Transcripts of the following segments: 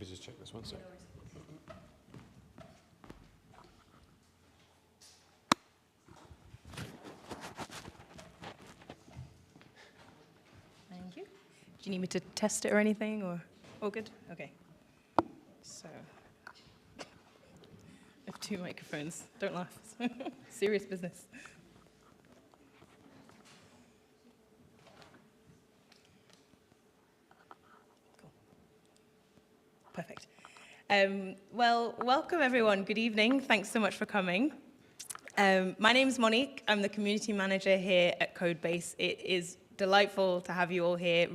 just check this one sec. Thank you. Do you need me to test it or anything, or all good? Okay. So, I have 2 microphones. Don't laugh. Serious business. Cool. Perfect. Well, welcome everyone. Good evening. Thanks so much for coming. My name is Monique. I'm the community manager here at Codebase. It is delightful to have you all here.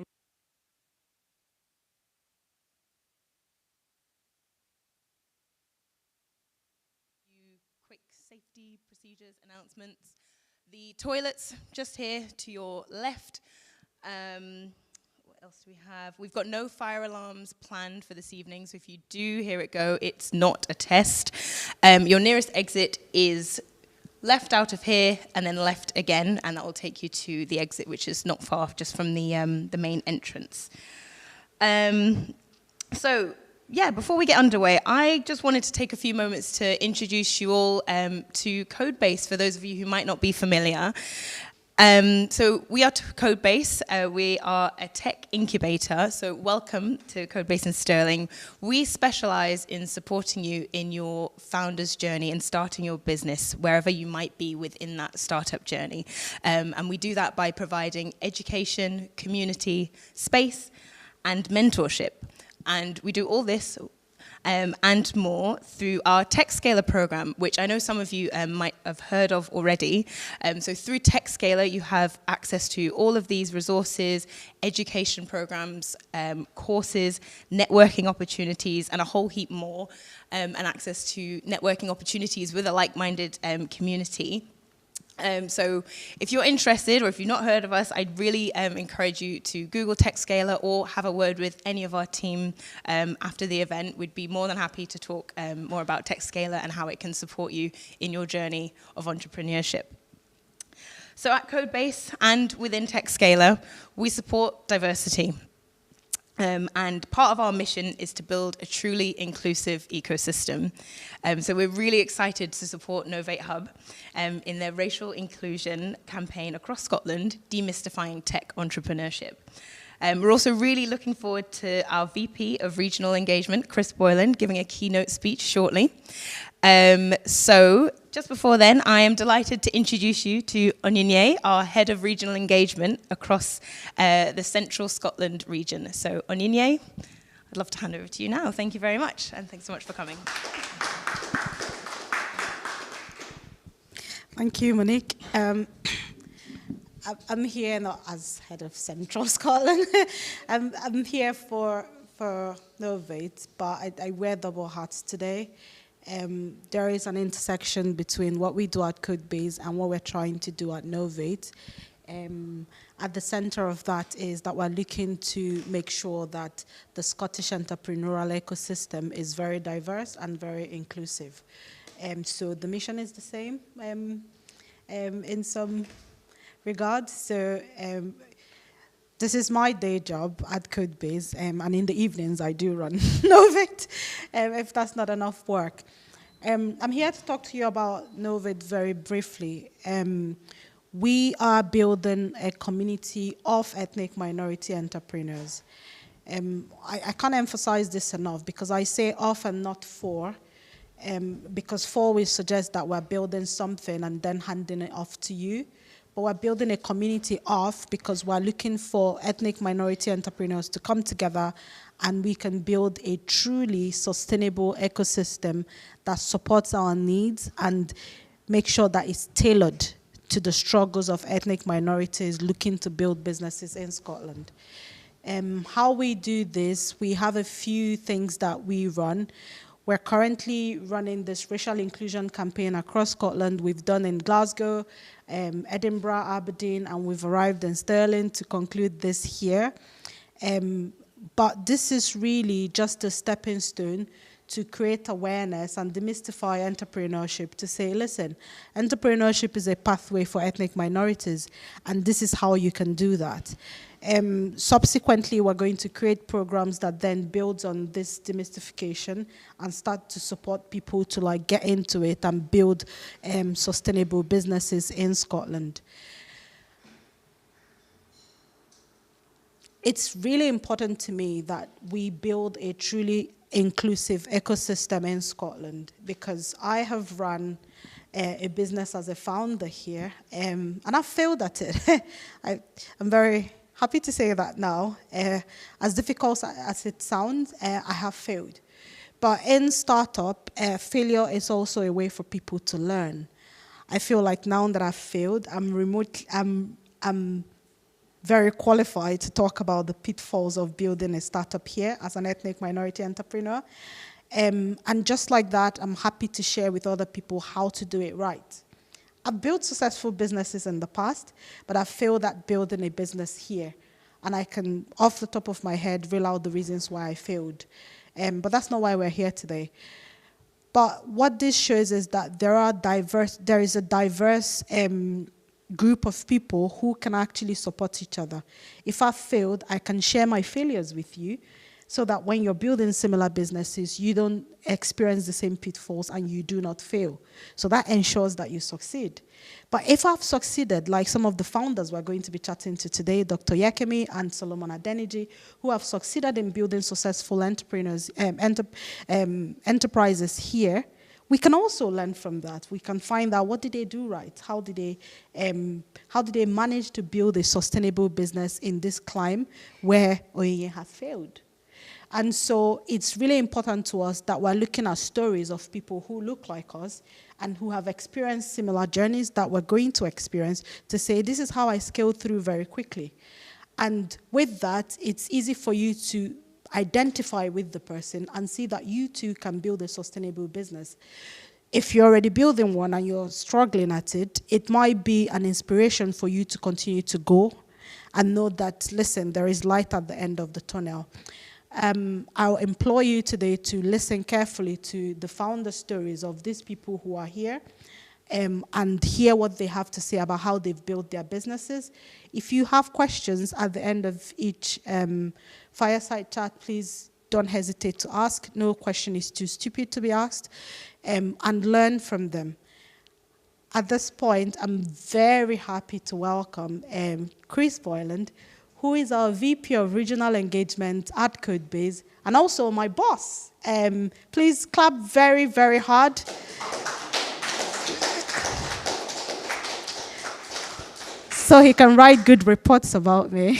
Quick safety procedures announcements. The toilets just here to your left. What else do we have? We've got no fire alarms planned for this evening, so if you do hear it go, it's not a test. Your nearest exit is left out of here and then left again, and that will take you to the exit, which is not far just from the main entrance. Yeah, before we get underway, I just wanted to take a few moments to introduce you all to Codebase, for those of you who might not be familiar. So we are Codebase. We are a tech incubator, so welcome to Codebase in Stirling. We specialize in supporting you in your founder's journey and starting your business wherever you might be within that startup journey. And we do that by providing education, community, space, and mentorship. And we do all this and more through our Tech Scaler program, which I know some of you might have heard of already. So through Tech Scaler, you have access to all of these resources, education programs, courses, networking opportunities, and a whole heap more, and access to networking opportunities with a like-minded community. So if you're interested, or if you've not heard of us, I'd really encourage you to Google TechScaler or have a word with any of our team after the event. We'd be more than happy to talk more about TechScaler and how it can support you in your journey of entrepreneurship. So at Codebase and within TechScaler, we support diversity. And part of our mission is to build a truly inclusive ecosystem. So we're really excited to support Knowvate Hub in their racial inclusion campaign across Scotland, demystifying tech entrepreneurship. We're also really looking forward to our VP of Regional Engagement, Chris Boylan, giving a keynote speech shortly. So just before then, I am delighted to introduce you to Onyinye, our Head of Regional Engagement across the Central Scotland region. So Onyinye, I'd love to hand over to you now. Thank you very much, and thanks so much for coming. Thank you, Monique. I'm here not as Head of Central Scotland. I'm here for Knowvate, but I wear double hats today. There is an intersection between what we do at Codebase and what we're trying to do at Knowvate. At the center of that is that we're looking to make sure that the Scottish entrepreneurial ecosystem is very diverse and very inclusive. So the mission is the same in some regards. So this is my day job at Codebase, and in the evenings I do run Knowvate, if that's not enough work. I'm here to talk to you about Knowvate very briefly. We are building a community of ethnic minority entrepreneurs. I can't emphasize this enough, because I say of and not for, because for will suggest that we're building something and then handing it off to you. But we're building a community of, because we're looking for ethnic minority entrepreneurs to come together and we can build a truly sustainable ecosystem that supports our needs and make sure that it's tailored to the struggles of ethnic minorities looking to build businesses in Scotland. How we do this, we have a few things that we run. We're currently running this racial inclusion campaign across Scotland. We've done in Glasgow, Edinburgh, Aberdeen, and we've arrived in Stirling to conclude this here. But this is really just a stepping stone to create awareness and demystify entrepreneurship, to say, listen, entrepreneurship is a pathway for ethnic minorities, and this is how you can do that. Subsequently, we're going to create programs that then builds on this demystification and start to support people to like get into it and build sustainable businesses in Scotland. It's really important to me that we build a truly inclusive ecosystem in Scotland, because I have run a business as a founder here, and I've failed at it. I'm very happy to say that now. As difficult as it sounds, I have failed. But in startup, failure is also a way for people to learn. I feel like now that I've failed, I'm very qualified to talk about the pitfalls of building a startup here as an ethnic minority entrepreneur. And just like that, I'm happy to share with other people how to do it right. I've built successful businesses in the past, but I've failed at building a business here. And I can, off the top of my head, reel out the reasons why I failed. But that's not why we're here today. But what this shows is that there is a diverse group of people who can actually support each other. If I've failed, I can share my failures with you, so that when you're building similar businesses, you don't experience the same pitfalls and you do not fail. So that ensures that you succeed. But if I've succeeded, like some of the founders we're going to be chatting to today, Dr. Yakemi and Solomon Adeniji, who have succeeded in building successful enterprises here, we can also learn from that. We can find out, what did they do right? How did they manage to build a sustainable business in this climate where Oye has failed? And so it's really important to us that we're looking at stories of people who look like us and who have experienced similar journeys that we're going to experience, to say, this is how I scaled through very quickly. And with that, it's easy for you to identify with the person and see that you too can build a sustainable business. If you're already building one and you're struggling at it, it might be an inspiration for you to continue to go and know that, listen, there is light at the end of the tunnel. I'll implore you today to listen carefully to the founder stories of these people who are here, and hear what they have to say about how they've built their businesses. If you have questions at the end of each fireside chat, please don't hesitate to ask. No question is too stupid to be asked, and learn from them. At this point, I'm very happy to welcome Chris Boyland, who is our VP of Regional Engagement at Codebase, and also my boss. Please clap very, very hard. So he can write good reports about me.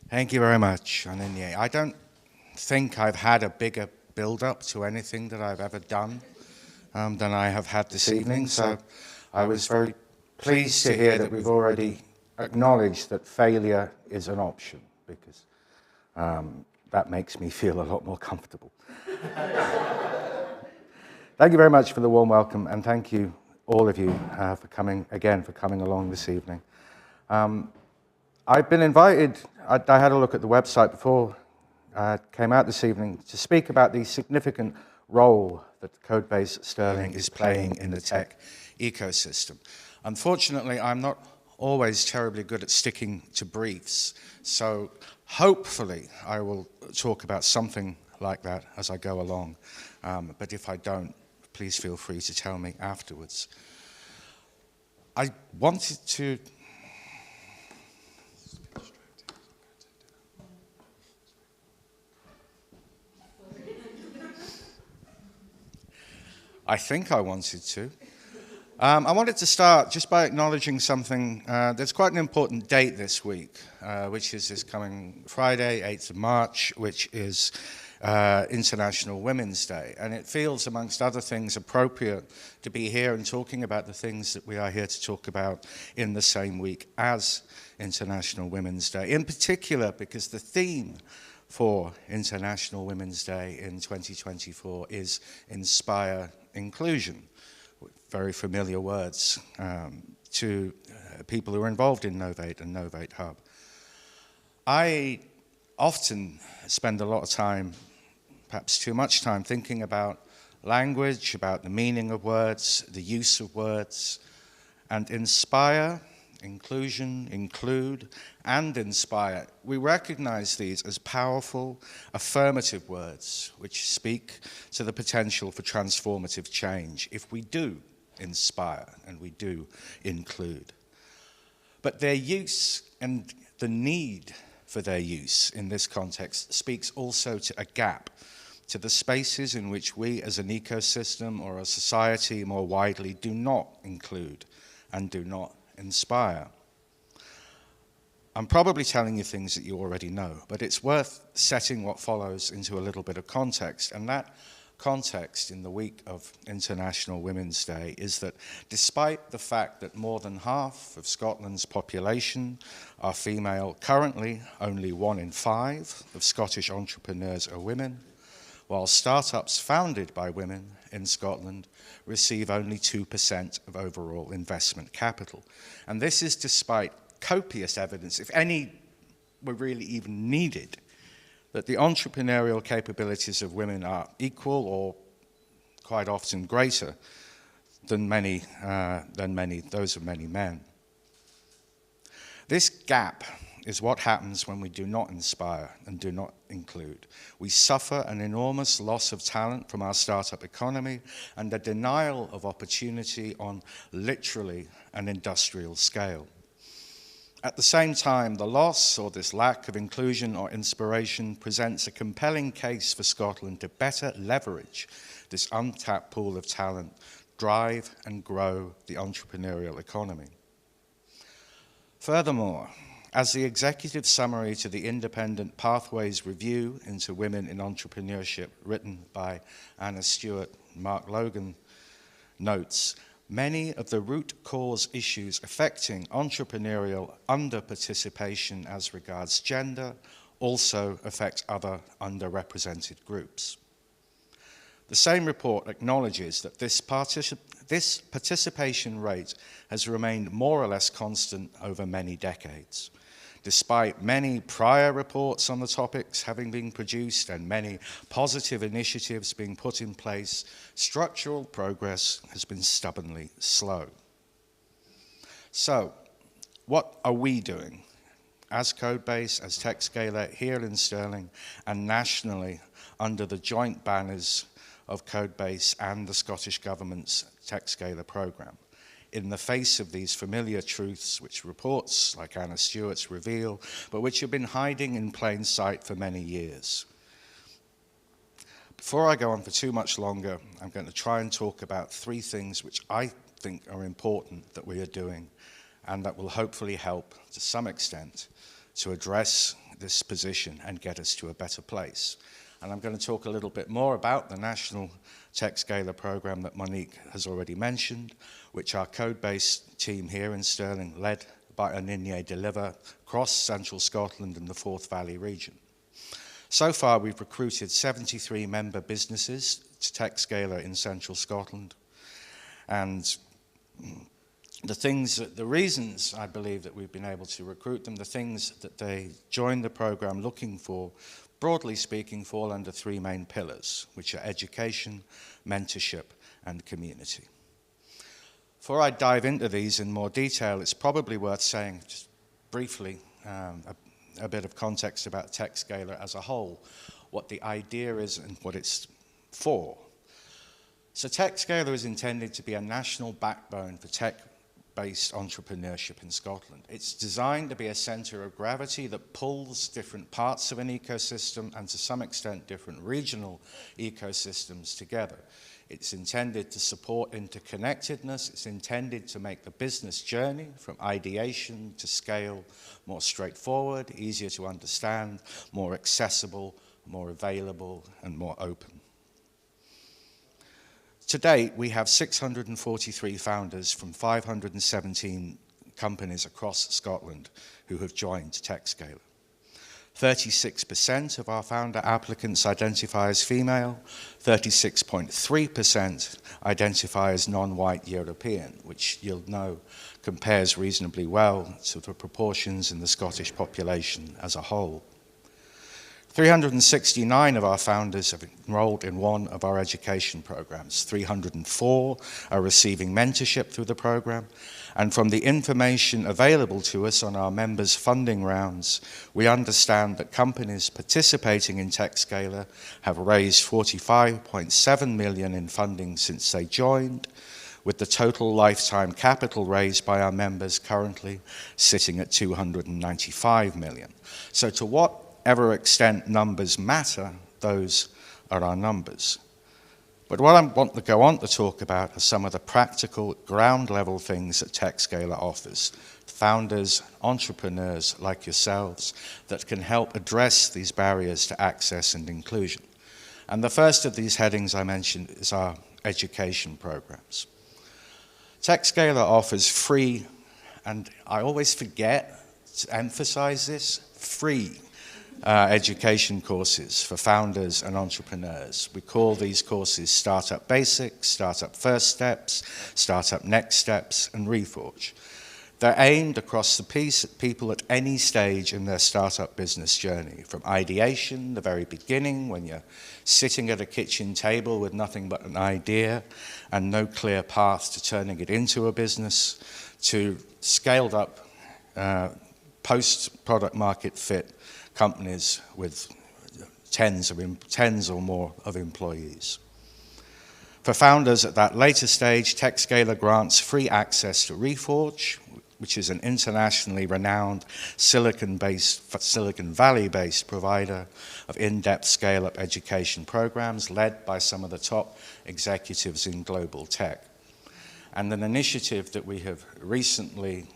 Thank you very much, Ananya. I don't think I've had a bigger build-up to anything that I've ever done than I have had this evening. So I was very pleased to hear that we've already acknowledged that failure is an option, because that makes me feel a lot more comfortable. Thank you very much for the warm welcome, and thank you, all of you, for coming along this evening. I've been invited, I had a look at the website before I came out this evening, to speak about the significant role that Codebase Stirling is playing in the tech ecosystem. Unfortunately, I'm not always terribly good at sticking to briefs, so hopefully I will talk about something like that as I go along. But if I don't, please feel free to tell me afterwards. I wanted to... I think I wanted to. I wanted to start just by acknowledging something. There's quite an important date this week, which is this coming Friday, 8th of March, which is International Women's Day. And it feels, amongst other things, appropriate to be here and talking about the things that we are here to talk about in the same week as International Women's Day. In particular, because the theme for International Women's Day in 2024 is Inspire Inclusion. Very familiar words to people who are involved in Knowvate and Knowvate Hub. I often spend a lot of time, perhaps too much time, thinking about language, about the meaning of words, the use of words, and inspire, inclusion, include, and inspire. We recognize these as powerful, affirmative words which speak to the potential for transformative change if we do inspire and we do include. But their use and the need for their use in this context speaks also to a gap, to the spaces in which we as an ecosystem or a society more widely do not include and do not inspire. I'm probably telling you things that you already know, but it's worth setting what follows into a little bit of context, and that context in the week of International Women's Day is that despite the fact that more than half of Scotland's population are female, currently only 1 in 5 of Scottish entrepreneurs are women, while startups founded by women in Scotland receive only 2% of overall investment capital. And this is despite copious evidence, if any were really even needed, that the entrepreneurial capabilities of women are equal or quite often greater than those of many men. This gap is what happens when we do not inspire and do not include. We suffer an enormous loss of talent from our startup economy and a denial of opportunity on literally an industrial scale. At the same time, the loss or this lack of inclusion or inspiration presents a compelling case for Scotland to better leverage this untapped pool of talent, drive and grow the entrepreneurial economy. Furthermore, as the executive summary to the Independent Pathways Review into Women in Entrepreneurship, written by Anna Stewart and Mark Logan, notes, many of the root cause issues affecting entrepreneurial underparticipation as regards gender also affect other underrepresented groups. The same report acknowledges that this participation rate has remained more or less constant over many decades. Despite many prior reports on the topics having been produced and many positive initiatives being put in place, structural progress has been stubbornly slow. So, what are we doing as Codebase, as TechScaler here in Stirling, and nationally under the joint banners of Codebase and the Scottish Government's TechScaler programme? In the face of these familiar truths which reports like Anna Stewart's reveal, but which have been hiding in plain sight for many years. Before I go on for too much longer, I'm going to try and talk about 3 things which I think are important that we are doing and that will hopefully help to some extent to address this position and get us to a better place. And I'm going to talk a little bit more about the National TechScaler program that Monique has already mentioned, which our Codebase team here in Stirling, led by Aninye, deliver across central Scotland and the Forth Valley region. So far, we've recruited 73 member businesses to TechScaler in central Scotland. And the reasons I believe that we've been able to recruit them, the things that they joined the program looking for, broadly speaking, fall under 3 main pillars, which are education, mentorship, and community. Before I dive into these in more detail, it's probably worth saying, just briefly, a bit of context about TechScaler as a whole, what the idea is and what it's for. So TechScaler is intended to be a national backbone for tech-based entrepreneurship in Scotland. It's designed to be a center of gravity that pulls different parts of an ecosystem and to some extent different regional ecosystems together. It's intended to support interconnectedness. It's intended to make the business journey from ideation to scale more straightforward, easier to understand, more accessible, more available, and more open. To date, we have 643 founders from 517 companies across Scotland who have joined TechScaler. 36% of our founder applicants identify as female, 36.3% identify as non-white European, which you'll know compares reasonably well to the proportions in the Scottish population as a whole. 369 of our founders have enrolled in one of our education programs. 304 are receiving mentorship through the program. And from the information available to us on our members' funding rounds, we understand that companies participating in TechScaler have raised 45.7 million in funding since they joined, with the total lifetime capital raised by our members currently sitting at 295 million. So to whatever extent numbers matter, those are our numbers. But what I want to go on to talk about are some of the practical, ground-level things that TechScaler offers. Founders, entrepreneurs like yourselves, that can help address these barriers to access and inclusion. And the first of these headings I mentioned is our education programs. TechScaler offers free, and I always forget to emphasize this, free education courses for founders and entrepreneurs. We call these courses Startup Basics, Startup First Steps, Startup Next Steps, and Reforge. They're aimed across the piece at people at any stage in their startup business journey, from ideation, the very beginning, when you're sitting at a kitchen table with nothing but an idea and no clear path to turning it into a business, to scaled up post-product market fit companies with tens or more of employees. For founders at that later stage, TechScaler grants free access to Reforge, which is an internationally renowned Silicon Valley-based provider of in-depth scale-up education programs led by some of the top executives in global tech. And an initiative that we have recently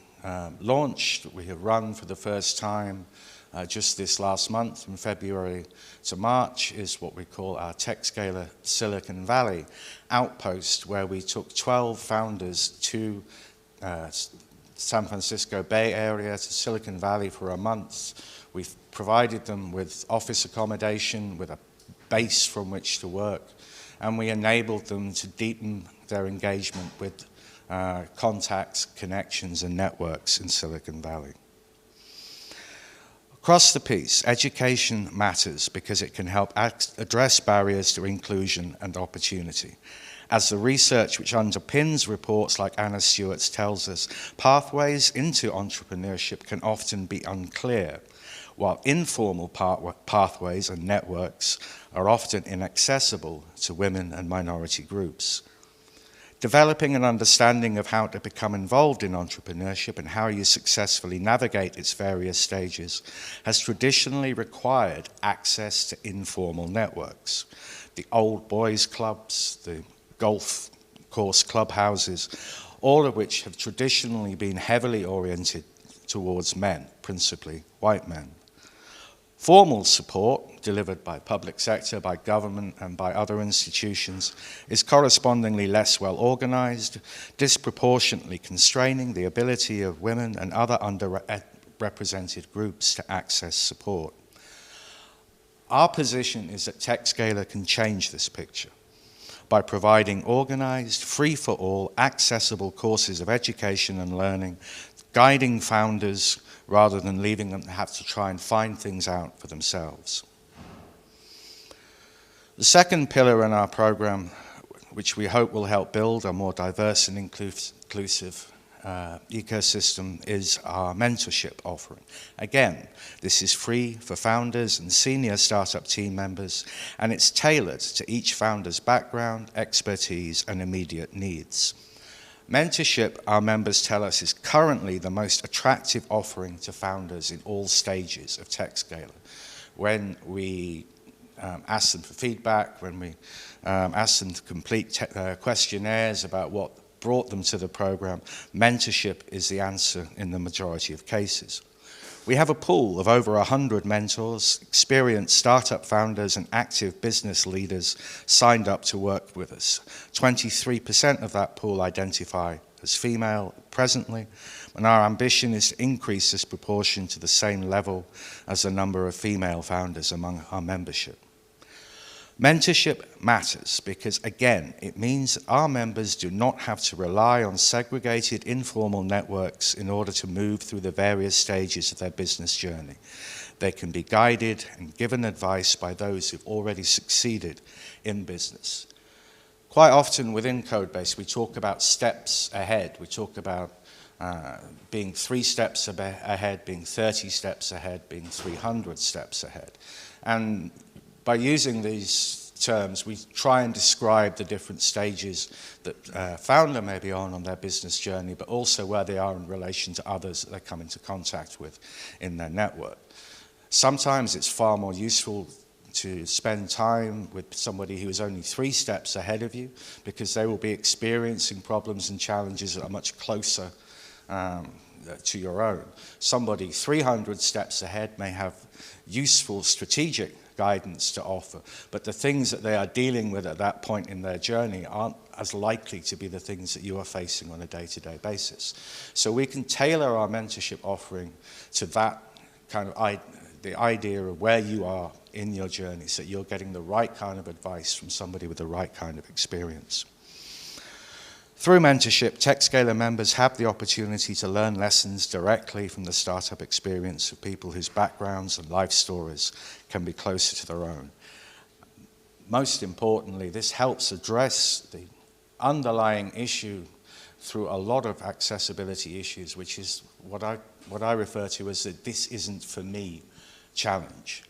launched, that we have run for the first time just this last month, from February to March, is what we call our TechScaler Silicon Valley outpost, where we took 12 founders to San Francisco Bay Area, to Silicon Valley for a month. We've provided them with office accommodation, with a base from which to work, and we enabled them to deepen their engagement with contacts, connections, and networks in Silicon Valley. Across the piece, education matters because it can help address barriers to inclusion and opportunity. As the research which underpins reports like Anna Stewart's tells us, pathways into entrepreneurship can often be unclear, while informal pathways and networks are often inaccessible to women and minority groups. Developing an understanding of how to become involved in entrepreneurship and how you successfully navigate its various stages has traditionally required access to informal networks. The old boys clubs, the golf course clubhouses, all of which have traditionally been heavily oriented towards men, principally white men. Formal support, delivered by public sector, by government, and by other institutions, is correspondingly less well organized, disproportionately constraining the ability of women and other underrepresented groups to access support. Our position is that TechScaler can change this picture by providing organized, free-for-all, accessible courses of education and learning, guiding founders rather than leaving them to have to try and find things out for themselves. The second pillar in our program, which we hope will help build a more diverse and inclusive ecosystem, is our mentorship offering. Again, this is free for founders and senior startup team members, and it's tailored to each founder's background, expertise, and immediate needs. Mentorship, our members tell us, is currently the most attractive offering to founders in all stages of TechScaler. When we ask them for feedback, when we ask them to complete questionnaires about what brought them to the program, mentorship is the answer in the majority of cases. We have a pool of over 100 mentors, experienced startup founders, and active business leaders signed up to work with us. 23% of that pool identify as female presently, and our ambition is to increase this proportion to the same level as the number of female founders among our membership. Mentorship matters because, again, it means that our members do not have to rely on segregated informal networks in order to move through the various stages of their business journey. They can be guided and given advice by those who've already succeeded in business. Quite often within Codebase, we talk about steps ahead. We talk about being 3 steps ahead, being 30 steps ahead, being 300 steps ahead. And by using these terms, we try and describe the different stages that founder may be on their business journey, but also where they are in relation to others that they come into contact with in their network. Sometimes it's far more useful to spend time with somebody who is only 3 steps ahead of you, because they will be experiencing problems and challenges that are much closer to your own. Somebody 300 steps ahead may have useful strategic guidance to offer, but the things that they are dealing with at that point in their journey aren't as likely to be the things that you are facing on a day-to-day basis. So we can tailor our mentorship offering to that kind of the idea of where you are in your journey, so that you're getting the right kind of advice from somebody with the right kind of experience. Through mentorship, TechScaler members have the opportunity to learn lessons directly from the startup experience of people whose backgrounds and life stories can be closer to their own. Most importantly, this helps address the underlying issue through a lot of accessibility issues, which is what I refer to as the "this isn't for me" challenge.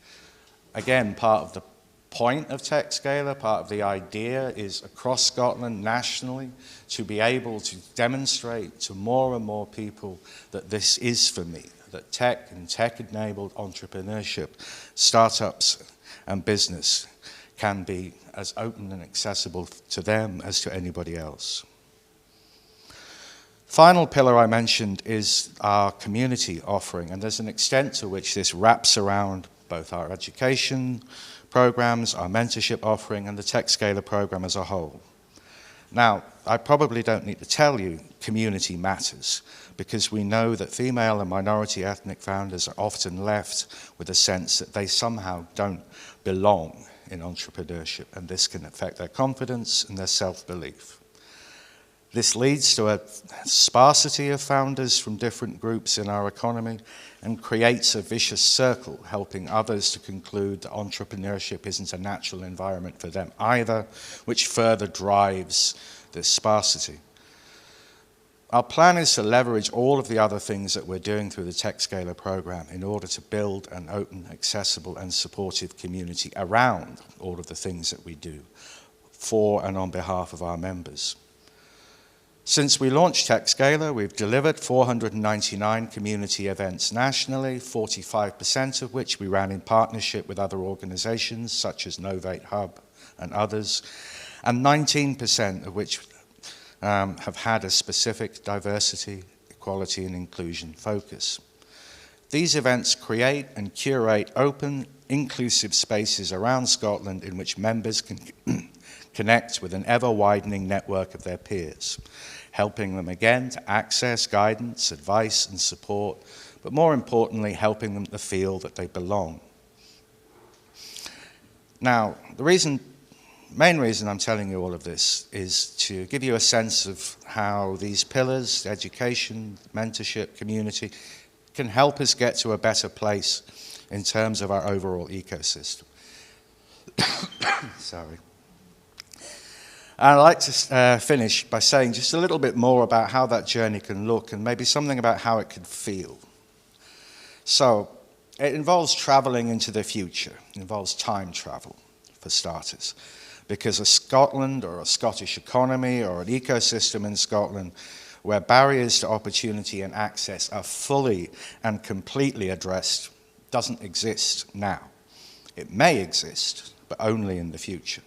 Again, part of the point of TechScaler, part of the idea is across Scotland, nationally, to be able to demonstrate to more and more people that this is for me, that tech and tech-enabled entrepreneurship, startups and business can be as open and accessible to them as to anybody else. Final pillar I mentioned is our community offering, and there's an extent to which this wraps around both our education programs, our mentorship offering, and the TechScaler program as a whole. Now, I probably don't need to tell you community matters, because we know that female and minority ethnic founders are often left with a sense that they somehow don't belong in entrepreneurship, and this can affect their confidence and their self-belief. This leads to a sparsity of founders from different groups in our economy and creates a vicious circle, helping others to conclude that entrepreneurship isn't a natural environment for them either, which further drives this sparsity. Our plan is to leverage all of the other things that we're doing through the TechScaler program in order to build an open, accessible, and supportive community around all of the things that we do for and on behalf of our members. Since we launched TechScaler, we've delivered 499 community events nationally, 45% of which we ran in partnership with other organizations such as Knowvate Hub and others, and 19% of which have had a specific diversity, equality, and inclusion focus. These events create and curate open, inclusive spaces around Scotland in which members can connect with an ever-widening network of their peers, helping them again to access guidance, advice, and support, but more importantly, helping them to feel that they belong. Now, the main reason I'm telling you all of this is to give you a sense of how these pillars, education, mentorship, community, can help us get to a better place in terms of our overall ecosystem. Sorry. I'd like to finish by saying just a little bit more about how that journey can look and maybe something about how it could feel. So, it involves traveling into the future. It involves time travel, for starters, because a Scotland or a Scottish economy or an ecosystem in Scotland where barriers to opportunity and access are fully and completely addressed doesn't exist now. It may exist, but only in the future.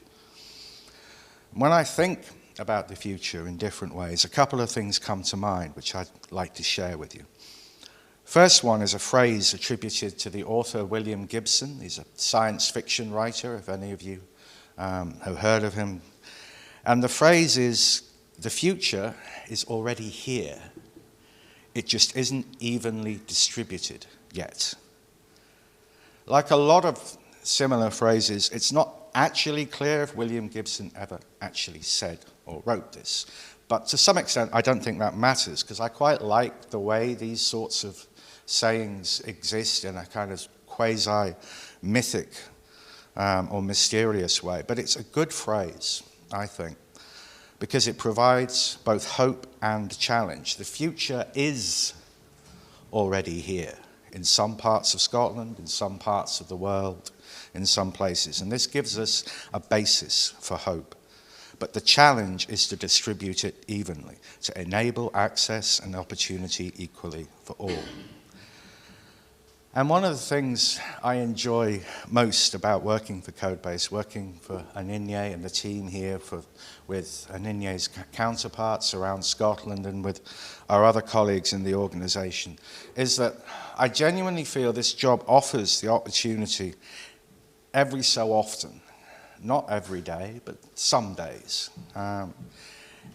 When I think about the future in different ways, a couple of things come to mind which I'd like to share with you. First one is a phrase attributed to the author William Gibson. He's a science fiction writer, if any of you have heard of him. And the phrase is, "The future is already here. It just isn't evenly distributed yet." Like a lot of similar phrases, it's not actually clear if William Gibson ever actually said or wrote this. But to some extent, I don't think that matters, because I quite like the way these sorts of sayings exist in a kind of quasi-mythic or mysterious way. But it's a good phrase, I think, because it provides both hope and challenge. The future is already here in some parts of Scotland, in some parts of the world, in some places. And this gives us a basis for hope. But the challenge is to distribute it evenly, to enable access and opportunity equally for all. And one of the things I enjoy most about working for Codebase, working for Aninye and the team here with Aninye's counterparts around Scotland and with our other colleagues in the organisation, is that I genuinely feel this job offers the opportunity every so often, not every day, but some days.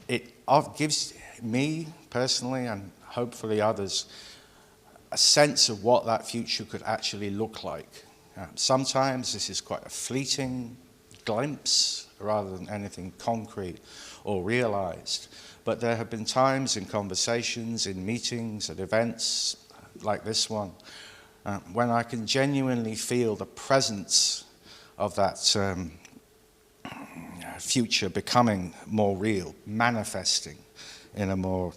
It gives me personally, and hopefully others, a sense of what that future could actually look like. Sometimes this is quite a fleeting glimpse rather than anything concrete or realized. But there have been times in conversations, in meetings, at events like this one, when I can genuinely feel the presence of that future becoming more real, manifesting in a more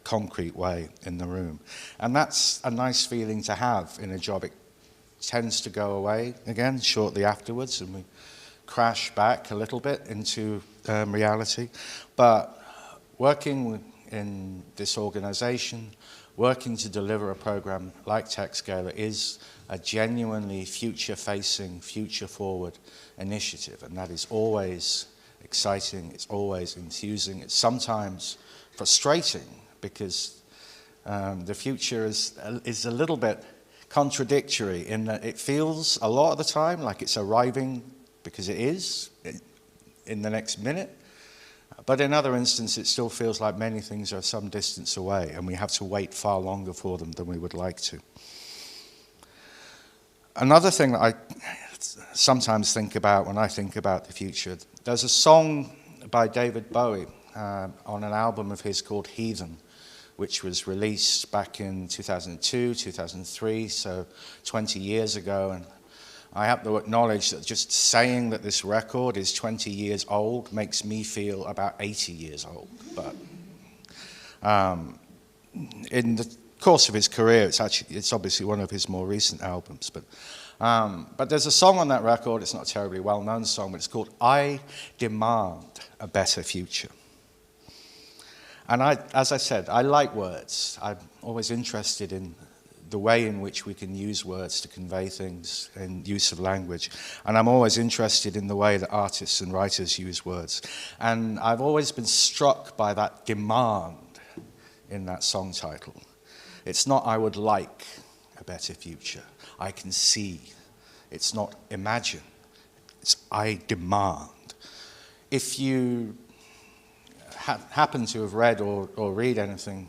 concrete way in the room. And that's a nice feeling to have in a job. It tends to go away again shortly afterwards, and we crash back a little bit into reality. But working in this organization, working to deliver a program like TechScaler is a genuinely future-facing, future-forward initiative, and that is always exciting, it's always enthusing, it's sometimes frustrating because the future is a little bit contradictory in that it feels a lot of the time like it's arriving because it is in the next minute, but in other instances it still feels like many things are some distance away and we have to wait far longer for them than we would like to. Another thing that I sometimes think about when I think about the future, there's a song by David Bowie on an album of his called Heathen, which was released back in 2002, 2003, so 20 years ago. And I have to acknowledge that just saying that this record is 20 years old makes me feel about 80 years old. But in the course of his career, it's obviously one of his more recent albums. But there's a song on that record, it's not a terribly well-known song, but it's called I Demand a Better Future. And as I said, I like words. I'm always interested in the way in which we can use words to convey things and use of language. And I'm always interested in the way that artists and writers use words. And I've always been struck by that demand in that song title. It's not I would like a better future. I can see. It's not imagine. It's I demand. If you happen to have read or read anything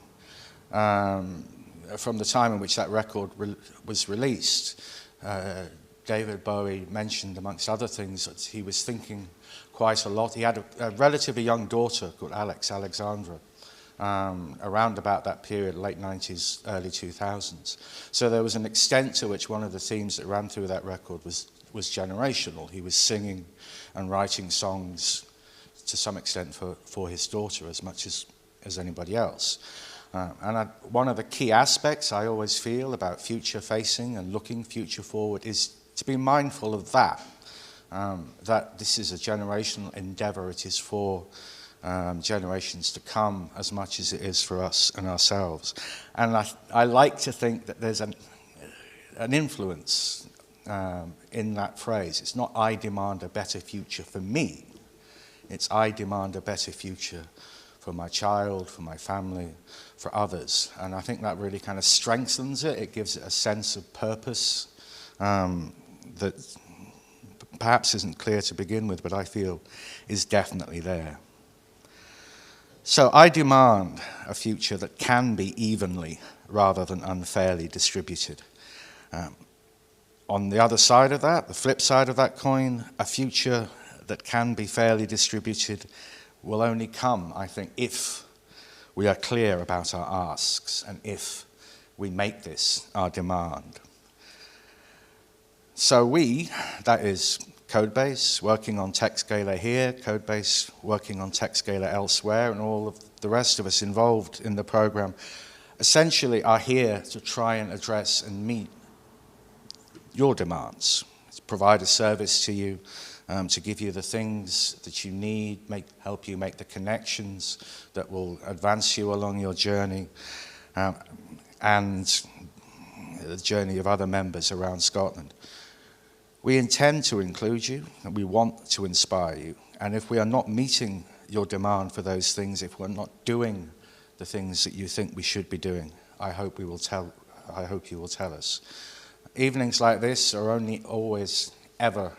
from the time in which that record was released, David Bowie mentioned, amongst other things, that he was thinking quite a lot. He had a relatively young daughter called Alexandra, around about that period, late 90s, early 2000s. So there was an extent to which one of the themes that ran through that record was generational. He was singing and writing songs to some extent for his daughter as much as anybody else. And one of the key aspects I always feel about future-facing and looking future forward is to be mindful of that this is a generational endeavor. It is for generations to come as much as it is for us and ourselves. And I like to think that there's an influence in that phrase. It's not I demand a better future for me. It's I demand a better future for my child, for my family, for others. And I think that really kind of strengthens it. It gives it a sense of purpose that perhaps isn't clear to begin with, but I feel is definitely there. So I demand a future that can be evenly rather than unfairly distributed. On the other side of that, the flip side of that coin, a future that can be fairly distributed will only come, I think, if we are clear about our asks and if we make this our demand. So we, that is Codebase, working on TechScaler here, Codebase working on TechScaler elsewhere, and all of the rest of us involved in the program, essentially are here to try and address and meet your demands, to provide a service to you, to give you the things that you need, help you make the connections that will advance you along your journey, and the journey of other members around Scotland. We intend to include you, and we want to inspire you. And if we are not meeting your demand for those things, if we're not doing the things that you think we should be doing, I hope you will tell us. Evenings like this are only always ever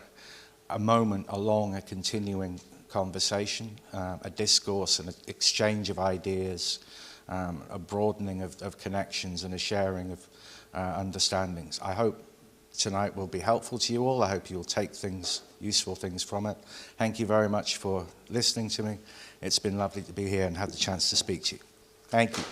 a moment along a continuing conversation, a discourse and an exchange of ideas, a broadening of connections and a sharing of understandings. I hope tonight will be helpful to you all. I hope you'll take useful things from it. Thank you very much for listening to me. It's been lovely to be here and have the chance to speak to you. Thank you.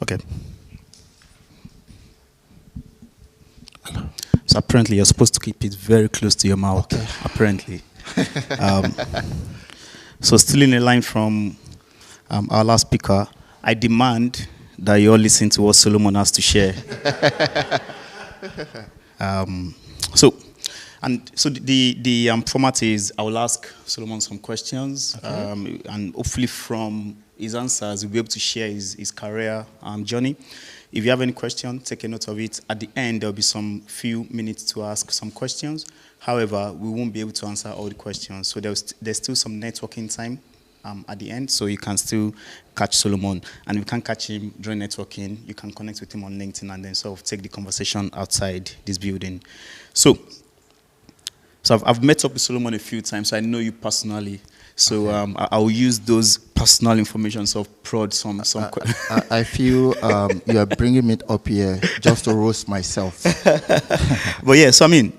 Okay. So apparently you're supposed to keep it very close to your mouth. Okay. Apparently. So still in a line from our last speaker, I demand that you all listen to what Solomon has to share. So the format is I will ask Solomon some questions, okay, and hopefully from his answers we'll be able to share his career journey. If you have any question, take a note of it. At the end, there'll be some few minutes to ask some questions. However, we won't be able to answer all the questions. So there's still some networking time at the end, so you can still catch Solomon. And if you can't catch him during networking, you can connect with him on LinkedIn and then sort of take the conversation outside this building. So I've met up with Solomon a few times, so I know you personally. So okay, I'll use those personal information to prod some. I feel you are bringing me up here just to roast myself. But yeah, so I mean,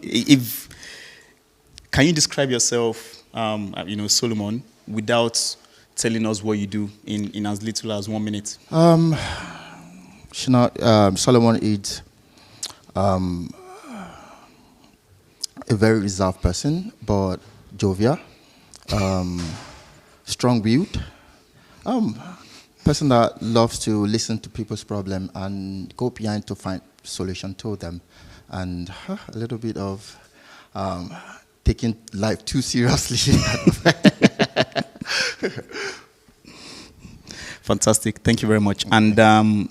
can you describe yourself, Solomon, without telling us what you do in as little as 1 minute? Solomon is a very reserved person, but jovial. Strong-willed, person that loves to listen to people's problem and go behind to find solution to them, and a little bit of taking life too seriously. Fantastic, thank you very much. And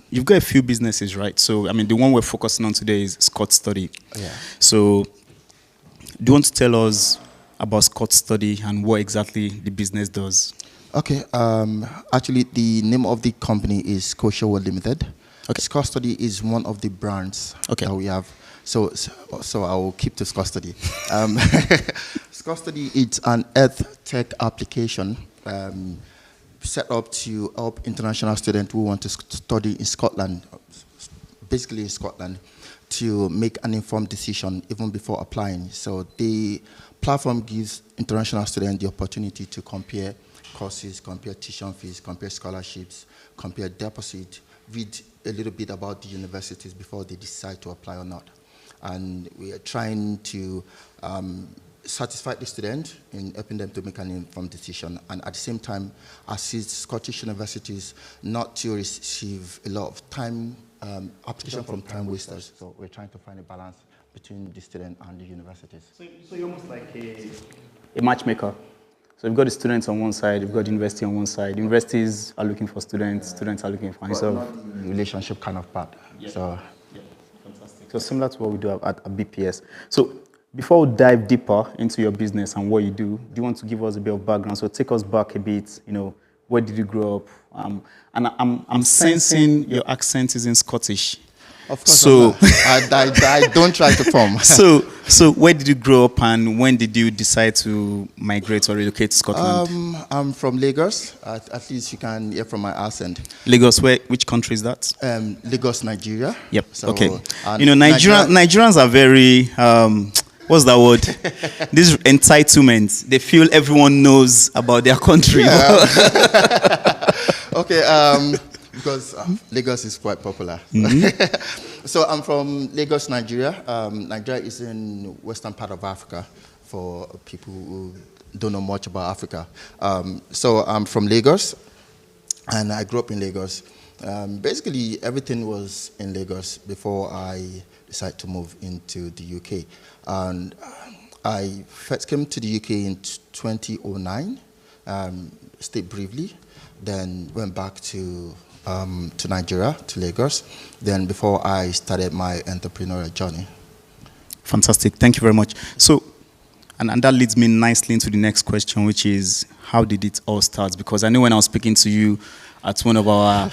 you've got a few businesses, right? So I mean, the one we're focusing on today is Scott Study. Yeah. So do you want to tell us about Scott Study and what exactly the business does? Okay, actually the name of the company is Kosher World Limited. Okay. Scott Study is one of the brands that we have. So I will keep to Scott Study. Scott Study is an earth tech application set up to help international students who want to study in Scotland, basically in Scotland, to make an informed decision even before applying. So the platform gives international students the opportunity to compare courses, compare tuition fees, compare scholarships, compare deposit, read a little bit about the universities before they decide to apply or not. And we are trying to satisfy the student in helping them to make an informed decision, and at the same time assist Scottish universities not to receive a lot of time application from time wasters. So we're trying to find a balance between the student and the universities. So you're almost like a matchmaker. So you've got the students on one side, you've got the university on one side. Universities are looking for students, students are looking for yourself. Not the relationship kind of part. Yeah. So, yeah, fantastic. So similar to what we do at BPS. So before we dive deeper into your business and what you do you want to give us a bit of background? So take us back a bit, where did you grow up? And I'm sensing your accent isn't Scottish. Of course, So I don't try to form. So where did you grow up, and when did you decide to migrate or relocate to Scotland? I'm from Lagos. At least you can hear from my accent. Lagos, which country is that? Lagos, Nigeria. Yep. So, Okay. and You know, Nigerians are very what's that word? This entitlement. They feel everyone knows about their country. Yeah. Okay. Because Lagos is quite popular. So I'm from Lagos, Nigeria. Nigeria is in western part of Africa for people who don't know much about Africa. So I'm from Lagos, and I grew up in Lagos. Basically, everything was in Lagos before I decided to move into the UK. And I first came to the UK in 2009, stayed briefly, then went back to Nigeria, to Lagos, then before I started my entrepreneurial journey. Fantastic. Thank you very much. So, and that leads me nicely into the next question, which is, how did it all start? Because I know when I was speaking to you at one of our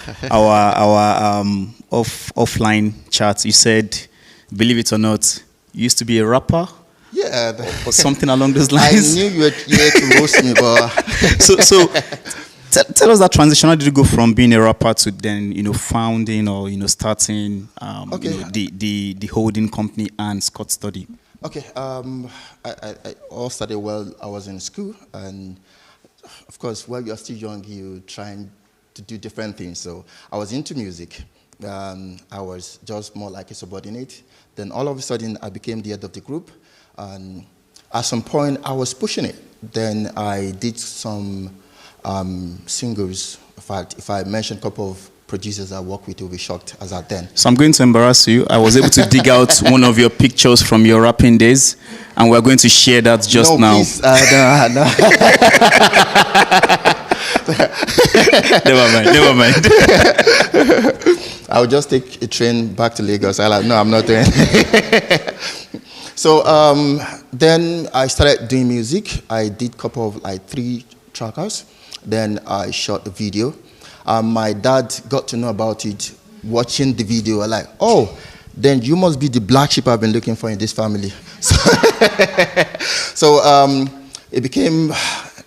offline chats, you said, believe it or not, you used to be a rapper. Yeah. Or something along those lines. I knew you were to roast me, but... So tell us that transition. How did you go from being a rapper to then, founding or, starting the holding company and Scott Study? Okay. I all started while I was in school. And, of course, while you're still young, you're trying to do different things. So I was into music. I was just more like a subordinate. Then all of a sudden, I became the head of the group. And at some point, I was pushing it. Then I did some singles. In fact, if I mention a couple of producers I work with, you'll be shocked as at then. So I'm going to embarrass you. I was able to dig out one of your pictures from your rapping days, and we're going to share that just now. Please, Never mind. I'll just take a train back to Lagos. I'm not doing it. So then I started doing music. I did a couple of 3 trackers. Then I shot a video. My dad got to know about it, watching the video. Like, oh, then you must be the black sheep I've been looking for in this family. So it became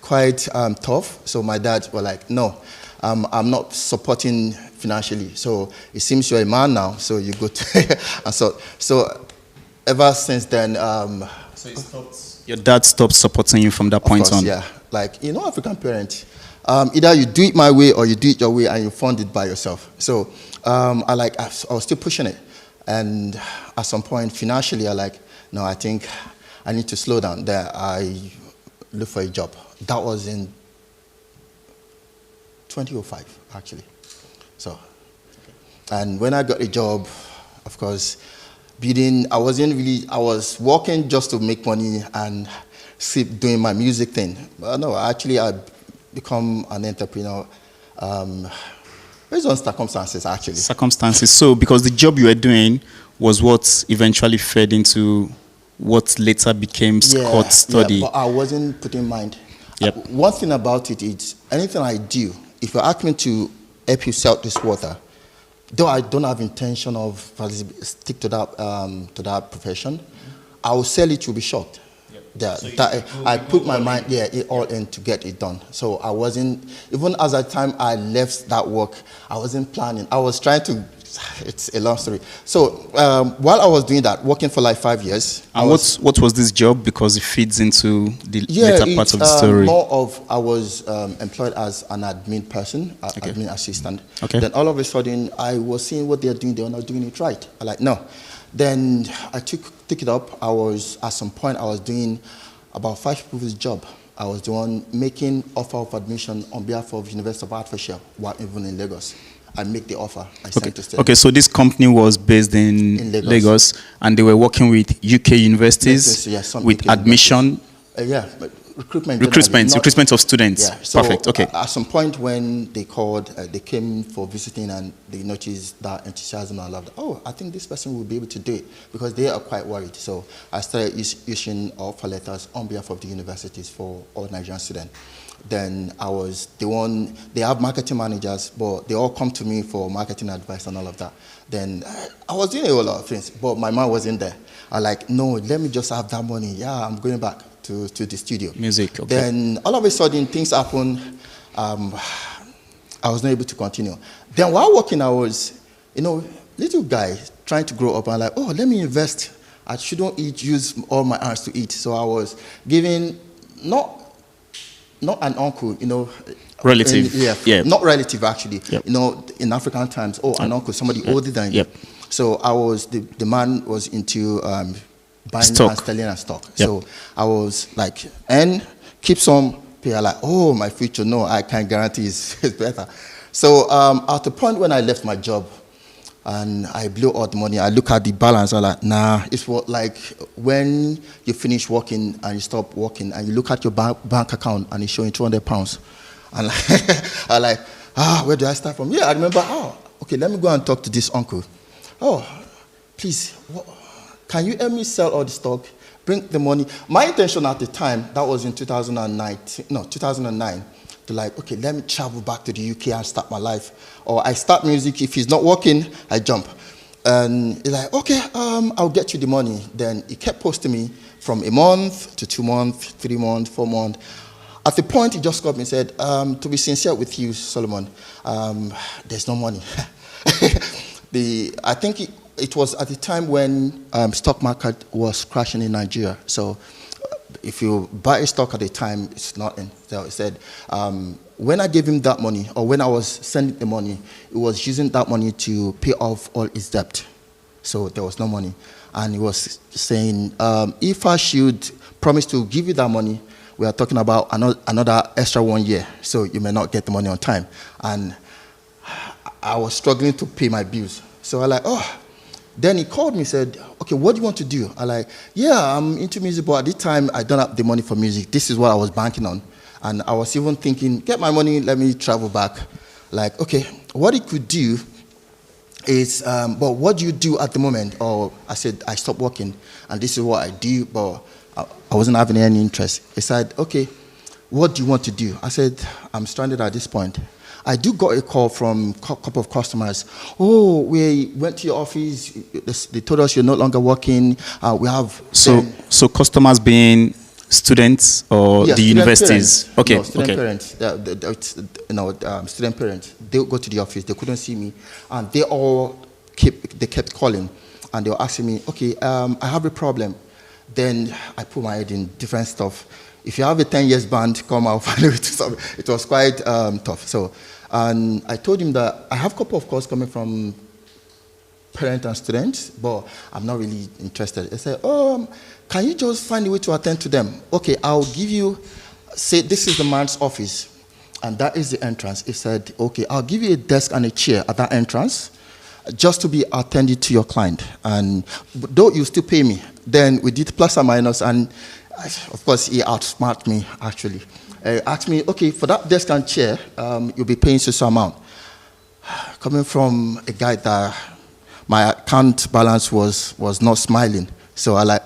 quite tough. So my dad was like, no, I'm not supporting financially. So it seems you're a man now, so you go to... and so ever since then... Your dad stopped supporting you from that point on? Yeah. Like, African parent, either you do it my way or you do it your way and you fund it by yourself. So I was still pushing it. And at some point, financially, no, I think I need to slow down. There, I looked for a job. That was in 2005, actually. So, and when I got a job, of course, I was working just to make money and keep doing my music thing. But no, actually, I become an entrepreneur based on circumstances, actually. Circumstances. So, because the job you were doing was what eventually fed into what later became Scott Study. Yeah, but I wasn't putting in mind. Yep. One thing about it is, anything I do, if you ask me to help you sell this water, though I don't have intention of stick to that profession, I will sell it. You'll be shocked. Yep. I put my mind all in to get it done. So I wasn't, even as at the time I left that work, I wasn't planning. I was trying to. It's a long story. So while I was doing that, working for 5 years. And what was this job? Because it feeds into the later part of the story. I was employed as an admin person, admin assistant. Okay. Then all of a sudden, I was seeing what they're doing. They were not doing it right. I'm like, no. Then I took it up. At some point, I was doing about 5 people's job. I was the one making offer of admission on behalf of University of Hertfordshire, while even in Lagos. I make the offer. I sent to Stirling. Okay, so this company was based in Lagos, and they were working with UK universities with admission. recruitment of students. Yeah. So perfect. Okay. At some point when they called, they came for visiting and they noticed that enthusiasm and love. Oh, I think this person will be able to do it because they are quite worried. So I started issuing offer letters on behalf of the universities for all Nigerian students. Then I was the one, they have marketing managers, but they all come to me for marketing advice and all of that. Then I was doing a whole lot of things, but my mind wasn't there. I like, no, let me just have that money. Yeah, I'm going back to the studio. Music, okay. Then all of a sudden things happened. I was not able to continue. Then while working, I was, little guy trying to grow up. I'm like, oh, let me invest. I shouldn't use all my hands to eat. So I was giving, not an uncle, relative. Not relative actually. Yep. In African times, an uncle, somebody older than you. Yep. So I was the man was into buying stock. and selling and stock. Yep. So I was like, and keep some pay. Like, oh, my future, no, I can't guarantee it's better. So at the point when I left my job and I blew all the money, I look at the balance. I'm like, nah, it's what like when you finish working and you stop working and you look at your bank account and it's showing £200. And like, I'm like, where do I start from? Yeah, I remember, okay, let me go and talk to this uncle. Oh, please, can you help me sell all the stock? Bring the money. My intention at the time, that was in 2009, to like, okay, let me travel back to the UK and start my life. Or I start music. If it's not working, I jump. And he's like, okay, I'll get you the money. Then he kept posting me from a month to 2 months, 3 months, 4 months. At the point, he just called me and said, to be sincere with you, Solomon, there's no money. I think it was at the time when stock market was crashing in Nigeria. So if you buy a stock at the time, it's nothing. So he said, when I gave him that money, or when I was sending the money, he was using that money to pay off all his debt. So there was no money. And he was saying, if I should promise to give you that money, we are talking about another extra 1 year. So you may not get the money on time. And I was struggling to pay my bills. So I like, Then he called me and said, okay, what do you want to do? I like, yeah, I'm into music, but at this time, I don't have the money for music. This is what I was banking on. And I was even thinking, get my money, let me travel back. Like, okay, what he could do is, but what do you do at the moment? Or I said, I stopped working, and this is what I do, but I wasn't having any interest. He said, okay, what do you want to do? I said, I'm stranded at this point. I do got a call from a couple of customers. Oh, we went to your office. They told us you're no longer working. We have so customers being students or the universities. Parents. Okay, no, student parents. Student parents. They go to the office. They couldn't see me, and they kept calling, and they were asking me, okay, I have a problem. Then I put my head in different stuff. If you have a 10 years band, come out. It was quite tough. So, and I told him that I have a couple of calls coming from parents and students, but I'm not really interested. They said, can you just find a way to attend to them? Okay, I'll give you, say this is the man's office, and that is the entrance. He said, okay, I'll give you a desk and a chair at that entrance, just to be attended to your client. And though you still pay me, then we did plus or minus, and of course, he outsmarted me, actually. Asked me, okay, for that desk and chair, you'll be paying so amount. Coming from a guy that my account balance was not smiling. So I like,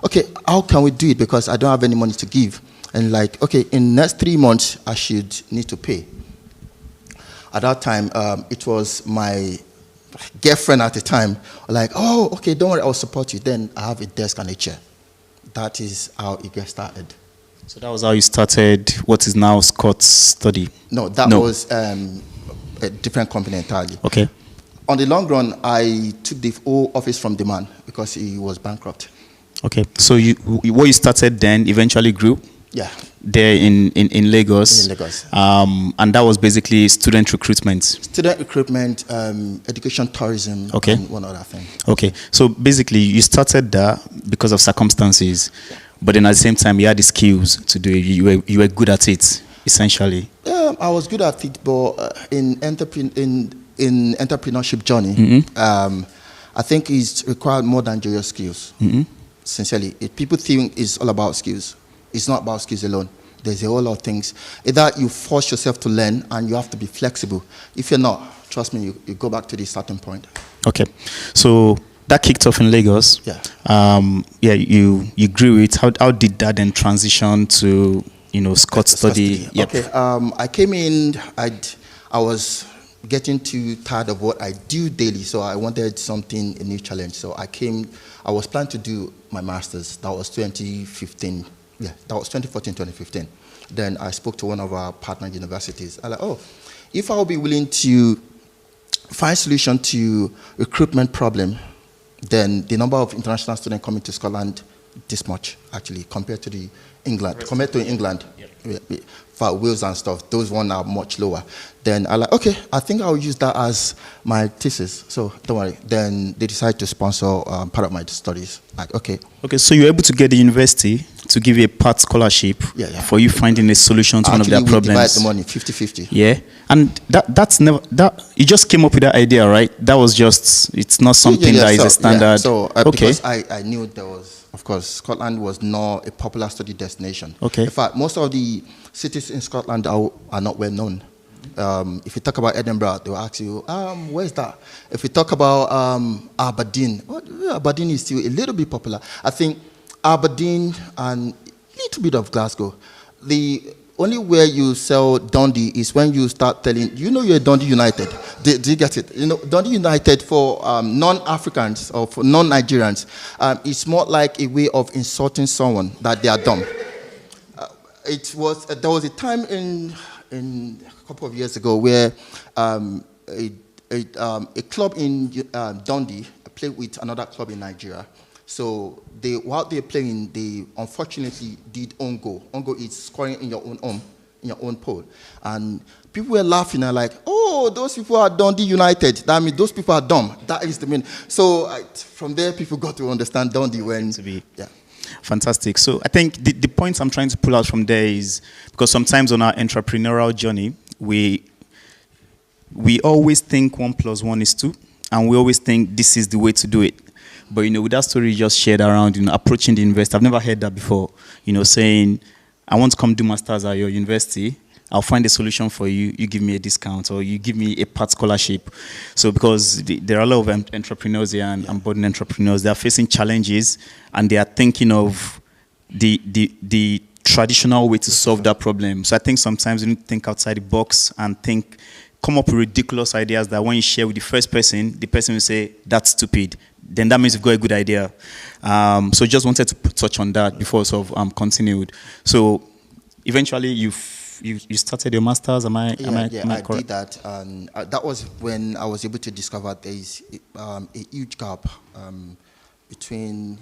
okay, how can we do it? Because I don't have any money to give. And like, okay, in the next 3 months, I should need to pay. At that time, it was my girlfriend at the time, like, okay, don't worry, I'll support you. Then I have a desk and a chair. That is how it gets started. So that was how you started what is now Scott's Study? No, that was a different company entirely. Okay. On the long run, I took the whole office from the man because he was bankrupt. Okay. So what you started then eventually grew? Yeah. There in Lagos? In Lagos. And that was basically student recruitment? Student recruitment, education, tourism, okay, and one other thing. Okay. So basically you started there because of circumstances, but then at the same time you had the skills to do it. You were good at it, essentially. Yeah, I was good at it, but in entrepreneurship journey, I think it's required more than just your skills. Sincerely, people think it's all about skills. it's not about skills alone. There's a whole lot of things. Either you force yourself to learn and you have to be flexible. If you're not, trust me, you go back to the starting point. Okay. So that kicked off in Lagos. Yeah. You grew it. How did that then transition to, Scott study? Yep. Okay. I came in, I was getting too tired of what I do daily, so I wanted a new challenge. So I was planning to do my master's. That was 2015. Yeah, that was 2014, 2015. Then I spoke to one of our partner universities. I was like, if I will be willing to find solution to recruitment problem, then the number of international students coming to Scotland this much, actually, compared to England. Yep. For Wales and stuff, those ones are much lower. Then I I think I'll use that as my thesis. So don't worry. Then they decided to sponsor part of my studies. Okay, so you're able to get the university to give you a part scholarship for you finding a solution to one of their problems. Divide the money 50-50. Yeah, and that's never you just came up with that idea, right? That was just, it's not something that is a standard. Yeah. So because I knew there was, of course, Scotland was not a popular study destination. Okay. In fact, most of the cities in Scotland are not well known. If you talk about Edinburgh, they will ask you, where's that? If you talk about Aberdeen, Aberdeen is still a little bit popular. I think Aberdeen and a little bit of Glasgow. The only way you sell Dundee is when you start telling, you're Dundee United. Do you get it? Dundee United for non-Africans or for non-Nigerians, it's more like a way of insulting someone that they are dumb. There was a time in a couple of years ago where a club in Dundee played with another club in Nigeria. So while they were playing, they unfortunately did own goal. Own goal is scoring in your own home, in your own pole. And people were laughing and like, those people are Dundee United. That means those people are dumb. That is the meaning. So from there, people got to understand Dundee when to be. Yeah. Fantastic. So I think the points I'm trying to pull out from there is, because sometimes on our entrepreneurial journey, we always think 1 + 1 is 2, and we always think this is the way to do it. But, with that story you just shared around, approaching the investor, I've never heard that before, saying, I want to come do masters at your university, I'll find a solution for you, you give me a discount, or you give me a part scholarship. So because there are a lot of entrepreneurs here and budding entrepreneurs, they are facing challenges, and they are thinking of the traditional way to solve that problem. So I think sometimes you need to think outside the box and come up with ridiculous ideas that when you share with the first person, the person will say, that's stupid. Then that means you've got a good idea. So just wanted to touch on that before sort of continued. So eventually you started your master's, am I correct? I did that. And that was when I was able to discover there is a huge gap between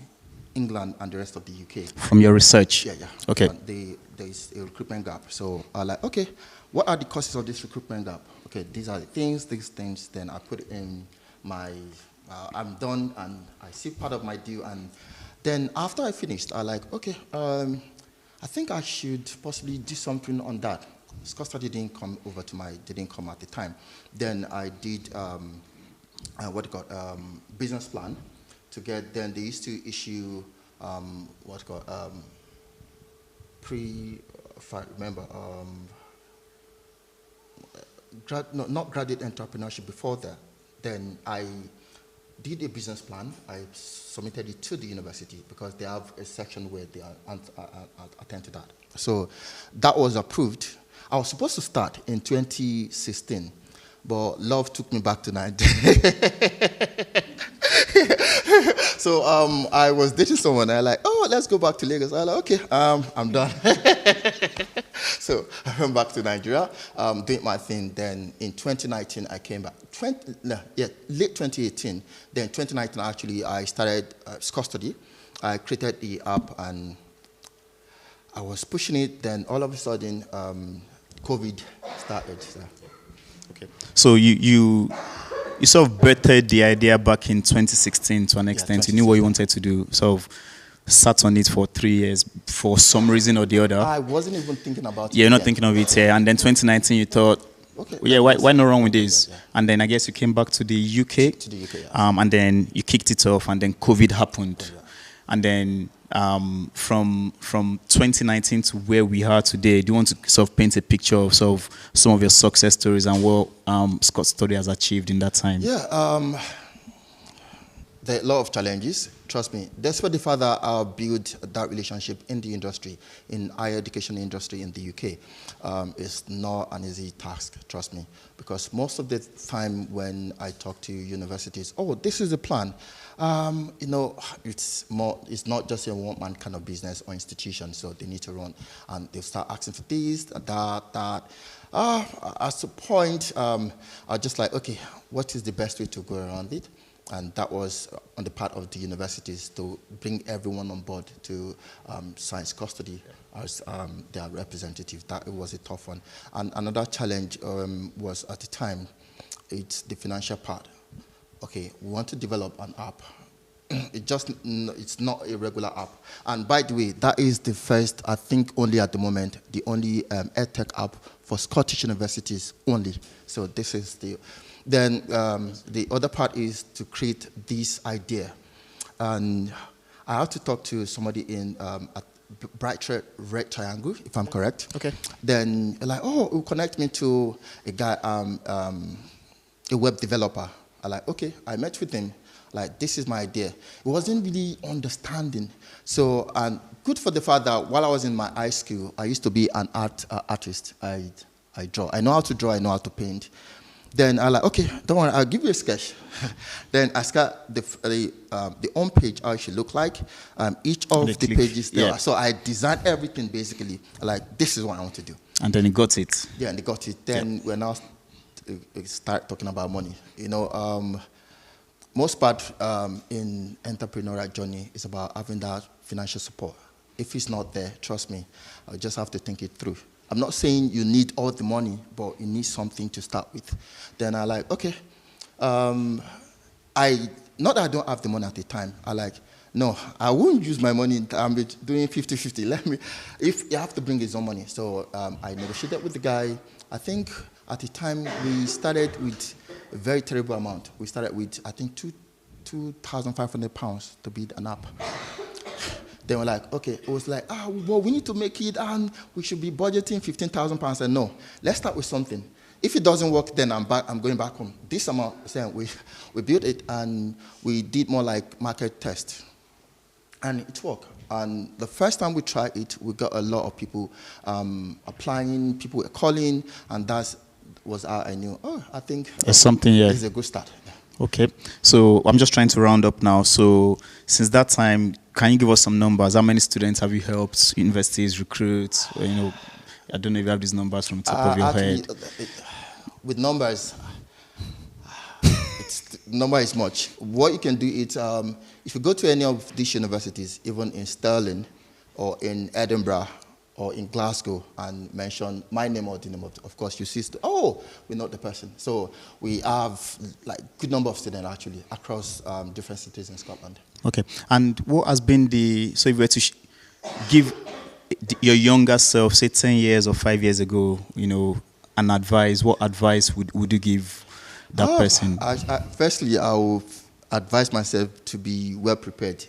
England and the rest of the UK. From your research? Yeah. Okay. There is a recruitment gap. So I what are the causes of this recruitment gap? Okay, these are these things. Then I put in my, I'm done, and I see part of my due. And then after I finished, I I think I should possibly do something on that. Scott study didn't come at the time. Then I did business plan to get. Then they used to issue if I remember, not graduate entrepreneurship before that. Then I did a business plan. I submitted it to the university because they have a section where they attend to that. So that was approved. I was supposed to start in 2016, but love took me back to Nigeria. So I was dating someone. I let's go back to Lagos. I okay, I'm done. So I went back to Nigeria, doing my thing. Then in 2019, I came back. Late 2018. Then 2019, actually, I started Scott Study. I created the app, and I was pushing it. Then all of a sudden, COVID started. So. Okay. So you sort of birthed the idea back in 2016 to an extent. You knew what you wanted to do. Sort of sat on it for 3 years for some reason or the other. I wasn't even thinking about it. You're not thinking of it here. And then 2019 you thought, why not wrong with this? Yeah. And then I guess you came back to the UK. To the UK, yes. And then you kicked it off, and then COVID happened. Yeah. And then from 2019 to where we are today, do you want to sort of paint a picture of sort of some of your success stories and what Scott Study has achieved in that time? Yeah, there are a lot of challenges. Trust me. Despite the fact that I built that relationship in the industry, in higher education industry in the UK, it's not an easy task. Trust me, because most of the time when I talk to universities, oh, this is the plan. You know, it's not just a one-man kind of business or institution, so they need to run, and they'll start asking for this, that. At a point, I just like, okay, what is the best way to go around it? And that was on the part of the universities to bring everyone on board to science custody as their representative. That was a tough one. And another challenge was at the time, it's the financial part. Okay, we want to develop an app. It's not a regular app. And by the way, that is the first, I think only at the moment, the only EdTech app for Scottish universities only. So this is the... Then the other part is to create this idea. And I have to talk to somebody in at Bright Red Triangle, if I'm correct. Okay. Then like, oh, it will connect me to a guy, a web developer. I like, okay, I met with him. Like, this is my idea. It wasn't really understanding. So, and good for the fact that while I was in my high school, I used to be an artist. I draw. I know how to draw. I know how to paint. Then I like, okay, don't worry, I'll give you a sketch. Then I got the home page, how it should look like. Each of the pages there. Yeah. So I designed everything basically. Like, this is what I want to do. And then he got it. Yeah, and they got it. Then we're now start talking about money. You know, most part in entrepreneurial journey is about having that financial support. If it's not there, trust me, I just have to think it through. I'm not saying you need all the money, but you need something to start with. Then I like, okay, not that I don't have the money at the time. I like, no, I won't use my money. I'm doing 50-50. If you have to bring his own money. So I negotiated with the guy. I think at the time we started with a very terrible amount. We started with, I think, £2,500 to build an app. They were like, okay, it was like, well, we need to make it, and we should be budgeting £15,000. And no, let's start with something. If it doesn't work, then I'm going back home. This amount, we built it, and we did more like market test. And it worked. And the first time we tried it, we got a lot of people applying, people were calling, and that was how I knew, I think there's something here. This is a good start. Okay, so I'm just trying to round up now. So since that time, can you give us some numbers? How many students have you helped, universities, recruit? You know, I don't know if you have these numbers from the top of your head. With numbers, number is much. What you can do is, if you go to any of these universities, even in Stirling or in Edinburgh or in Glasgow, and mention my name or the name of course, you see, we're not the person. So we have like good number of students actually across different cities in Scotland. Okay, and what has been so if you were to give your younger self, say 10 years or 5 years ago, you know, an advice, what advice would you give that person? Firstly, I will advise myself to be well prepared.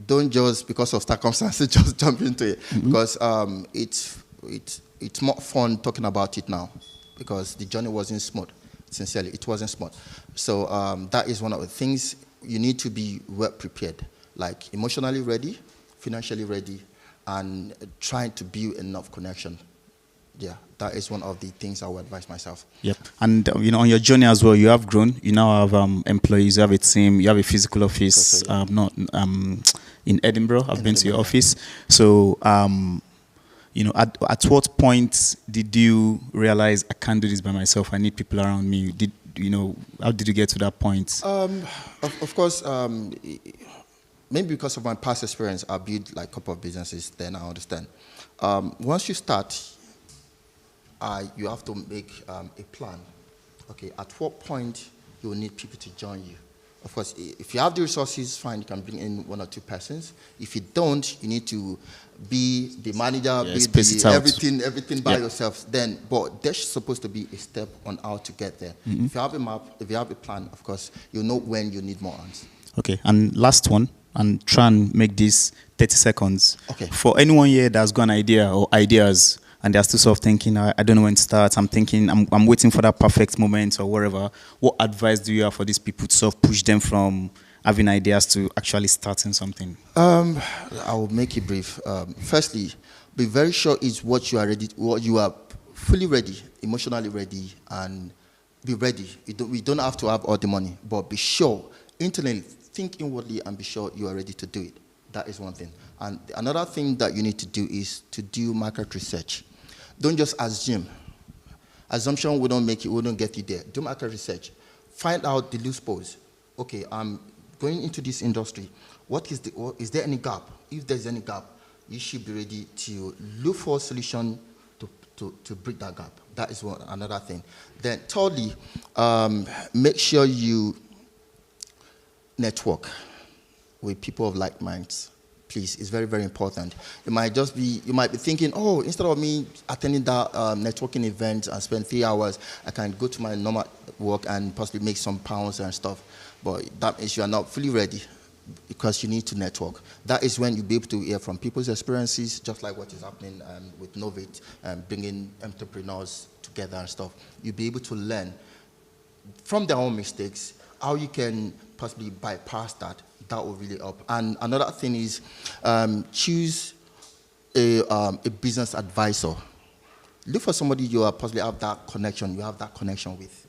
Don't just because of circumstances just jump into it, because it's more fun talking about it now, because the journey wasn't smooth. Sincerely, it wasn't smooth. So that is one of the things. You need to be well prepared, like emotionally ready, financially ready, and trying to build enough connection. Yeah, that is one of the things I would advise myself. Yep. And you know, on your journey as well, you have grown. You now have employees, you have a team, you have a physical office. In Edinburgh, I've been to your office. So, you know, at what point did you realize I can't do this by myself? I need people around me. How did you get to that point? Of course, maybe because of my past experience, I built like a couple of businesses. Then I understand. Once you start, you have to make a plan. Okay, at what point you will need people to join you. Of course, if you have the resources, fine, you can bring in 1 or 2 persons. If you don't, you need to be the manager, everything by yourself. But there's supposed to be a step on how to get there. If you have a map, if you have a plan, of course, you'll know when you need more hands. Okay, and last one, and try and make this 30 seconds. Okay. For anyone here that's got an idea or ideas, and they're still sort of thinking, I don't know when to start, I'm waiting for that perfect moment or whatever, what advice do you have for these people to sort of push them from having ideas to actually starting something? I will make it brief. Firstly, be very sure it's what you are ready, what you are fully ready, emotionally ready, and be ready. We don't have to have all the money, but be sure, internally, think inwardly and be sure you are ready to do it. That is one thing. And another thing that you need to do is to do market research. Don't just assume. Assumption wouldn't get you there. Do market research. Find out the loopholes. Okay, I'm going into this industry. Is there any gap? If there's any gap, you should be ready to look for a solution to bridge that gap. That is another thing. Then thirdly, make sure you network with people of like minds. Please, it's very, very important. You might be thinking, oh, instead of me attending that networking event and spend 3 hours, I can go to my normal work and possibly make some pounds and stuff. But that means you are not fully ready because you need to network. That is when you'll be able to hear from people's experiences, just like what is happening with Knowvate, bringing entrepreneurs together and stuff. You'll be able to learn from their own mistakes how you can possibly bypass that. That will really help. And another thing is choose a business advisor. Look for somebody you possibly have that connection with.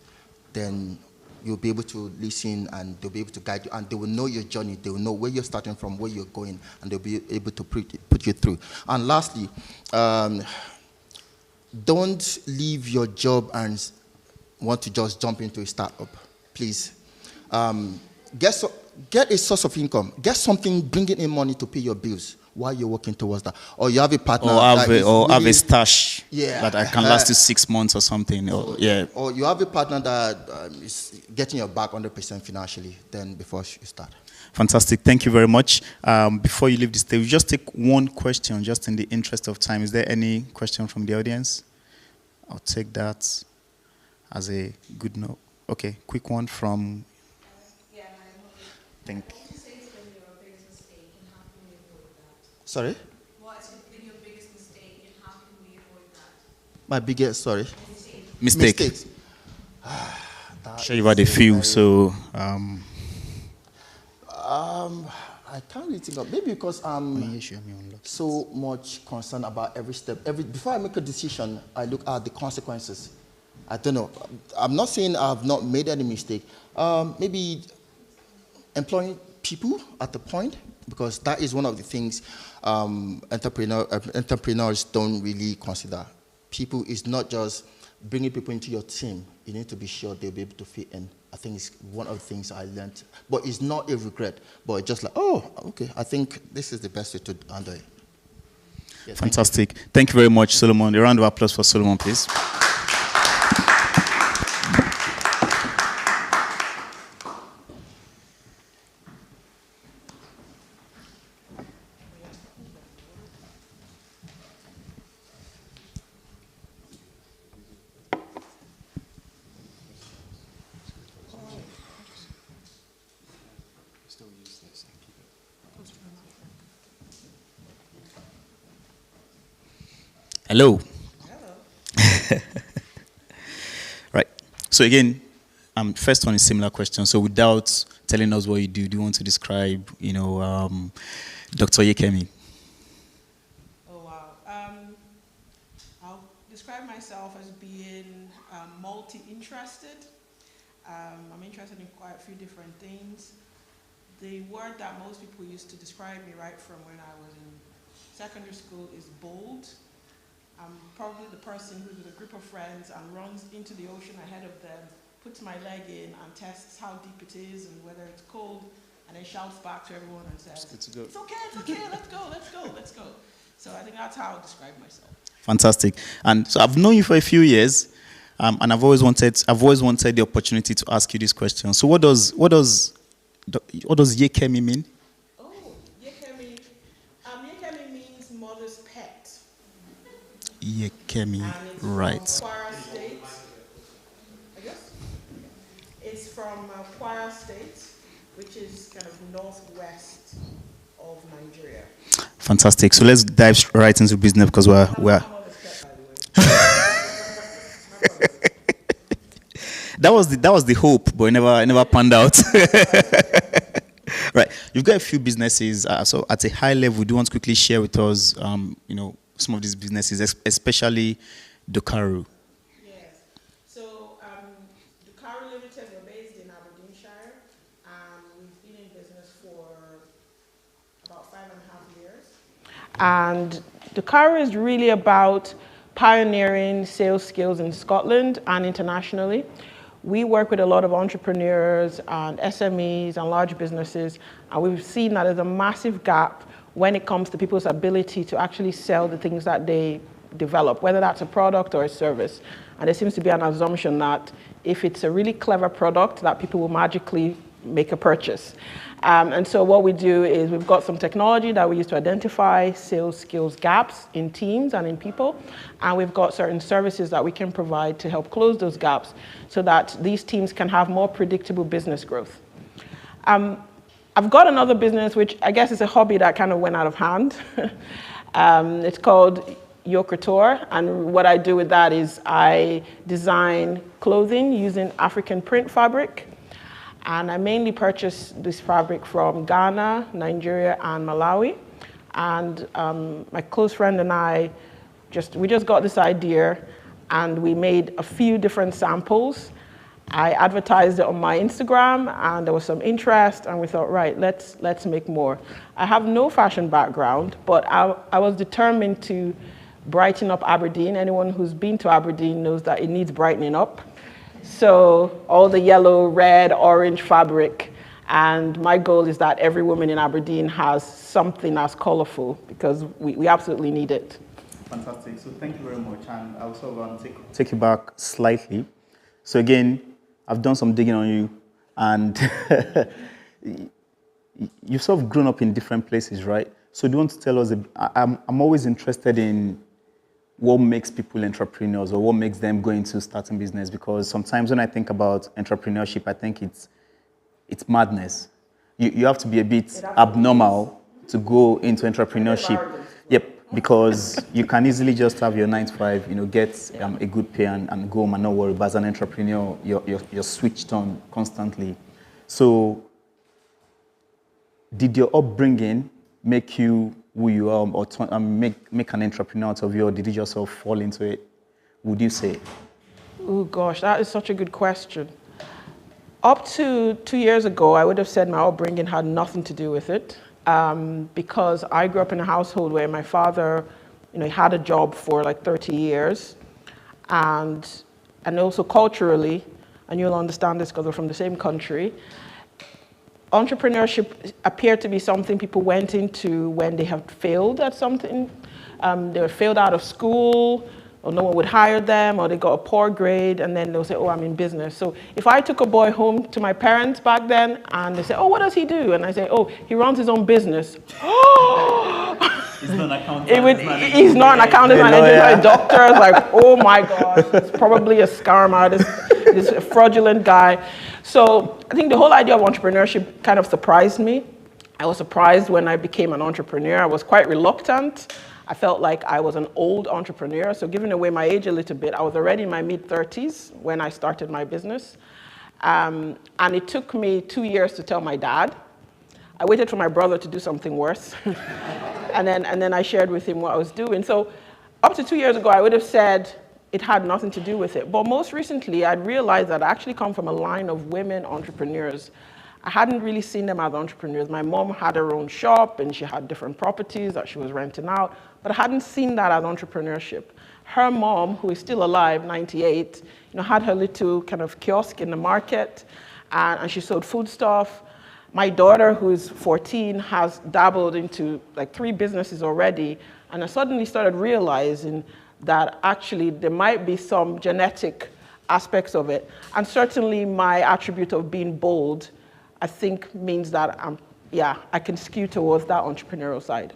Then you'll be able to listen and they'll be able to guide you and they will know your journey. They will know where you're starting from, where you're going, and they'll be able to put you through. And lastly, don't leave your job and want to just jump into a startup. Please. Get a source of income. Get something bringing in money to pay your bills while you're working towards that. Or you have a partner. Or have a stash that I can last you 6 months or something. Or you have a partner that is getting your back 100% financially then before you start. Fantastic. Thank you very much. Before you leave the stage, just take one question just in the interest of time. Is there any question from the audience? I'll take that as a good note. Okay, quick one from... Think. Sorry? What has been your biggest mistake and how can we avoid that? My biggest, sorry? Mistake. Mistakes. Sure you've had a few, so... I can't really think of, maybe because I'm so much concerned about every step. Before I make a decision, I look at the consequences. I don't know. I'm not saying I've not made any mistake. Maybe employing people at the point, because that is one of the things entrepreneurs don't really consider. People is not just bringing people into your team. You need to be sure they'll be able to fit in. I think it's one of the things I learned. But it's not a regret, but it's just like, oh, okay, I think this is the best way to handle it. Yeah, fantastic. Thank you very much, Solomon. A round of applause for Solomon, please. Hello. Hello. Right. So again, first one is similar question. So without telling us what you do you want to describe, Dr. Yekemi? Oh wow. I'll describe myself as being multi-interested. I'm interested in quite a few different things. The word that most people used to describe me right from when I was in secondary school is bold. I'm probably the person who's with a group of friends and runs into the ocean ahead of them, puts my leg in and tests how deep it is and whether it's cold, and then shouts back to everyone and says, it's okay, let's go. So I think that's how I would describe myself. Fantastic. And so I've known you for a few years, and I've always wanted the opportunity to ask you this question. So what does Yekemi mean? Yekemi, right. Kwara State, I guess. It's from Kwara State, which is kind of northwest of Nigeria. Fantastic. So let's dive right into business because we're I'm not a step, by the way. that was the hope, but it never panned out. Right. You've got a few businesses. So at a high level, do you want to quickly share with us, some of these businesses, especially Dokaru? Yes. So, Dokaru Limited, we're based in Aberdeenshire, and we've been in business for about 5.5 years. And Dokaru is really about pioneering sales skills in Scotland and internationally. We work with a lot of entrepreneurs and SMEs and large businesses, and we've seen that there's a massive gap when it comes to people's ability to actually sell the things that they develop, whether that's a product or a service. And there seems to be an assumption that if it's a really clever product, that people will magically make a purchase. And so what we do is we've got some technology that we use to identify sales skills gaps in teams and in people. And we've got certain services that we can provide to help close those gaps so that these teams can have more predictable business growth. I've got another business, which I guess is a hobby that kind of went out of hand. It's called Yo Couture, and what I do with that is I design clothing using African print fabric. And I mainly purchase this fabric from Ghana, Nigeria, and Malawi. And my close friend and I, we just got this idea, and we made a few different samples. I advertised it on my Instagram, and there was some interest, and we thought, right, let's make more. I have no fashion background, but I was determined to brighten up Aberdeen. Anyone who's been to Aberdeen knows that it needs brightening up. So all the yellow, red, orange fabric, and my goal is that every woman in Aberdeen has something that's colorful because we absolutely need it. Fantastic. So thank you very much. And I also want to take you back slightly. So again, I've done some digging on you, and you've sort of grown up in different places, right? So do you want to tell us, I'm always interested in what makes people entrepreneurs or what makes them go into starting business, because sometimes when I think about entrepreneurship, I think it's madness. You have to be a bit abnormal to go into entrepreneurship. Yep, because you can easily just have your 9 to 5, get a good pay and go home and not worry. But as an entrepreneur, you're switched on constantly. So did your upbringing make you who you are, or make an entrepreneur out of you, or did you just sort of fall into it, would you say? Oh gosh, that is such a good question. Up to 2 years ago, I would have said my upbringing had nothing to do with it, because I grew up in a household where my father, he had a job for like 30 years, and also culturally, and you'll understand this because we're from the same country, entrepreneurship appeared to be something people went into when they have failed at something. They were failed out of school, or no one would hire them, or they got a poor grade, and then they'll say, oh, I'm in business. So if I took a boy home to my parents back then, and they say, oh, what does he do? And I say, oh, he runs his own business. He's not an accountant. He's not an accountant, he's not a doctor. It's like, oh my gosh, it's probably a scammer, this fraudulent guy. So I think the whole idea of entrepreneurship kind of surprised me. I was surprised when I became an entrepreneur. I was quite reluctant. I felt like I was an old entrepreneur. So giving away my age a little bit, I was already in my mid-30s when I started my business. And it took me 2 years to tell my dad. I waited for my brother to do something worse. and then I shared with him what I was doing. So up to 2 years ago, I would have said it had nothing to do with it. But most recently, I'd realized that I actually come from a line of women entrepreneurs. I hadn't really seen them as entrepreneurs. My mom had her own shop, and she had different properties that she was renting out, but I hadn't seen that as entrepreneurship. Her mom, who is still alive, 98, had her little kind of kiosk in the market, and she sold food stuff. My daughter, who is 14, has dabbled into like 3 businesses already, and I suddenly started realizing that actually there might be some genetic aspects of it. And certainly my attribute of being bold, I think, means that I can skew towards that entrepreneurial side.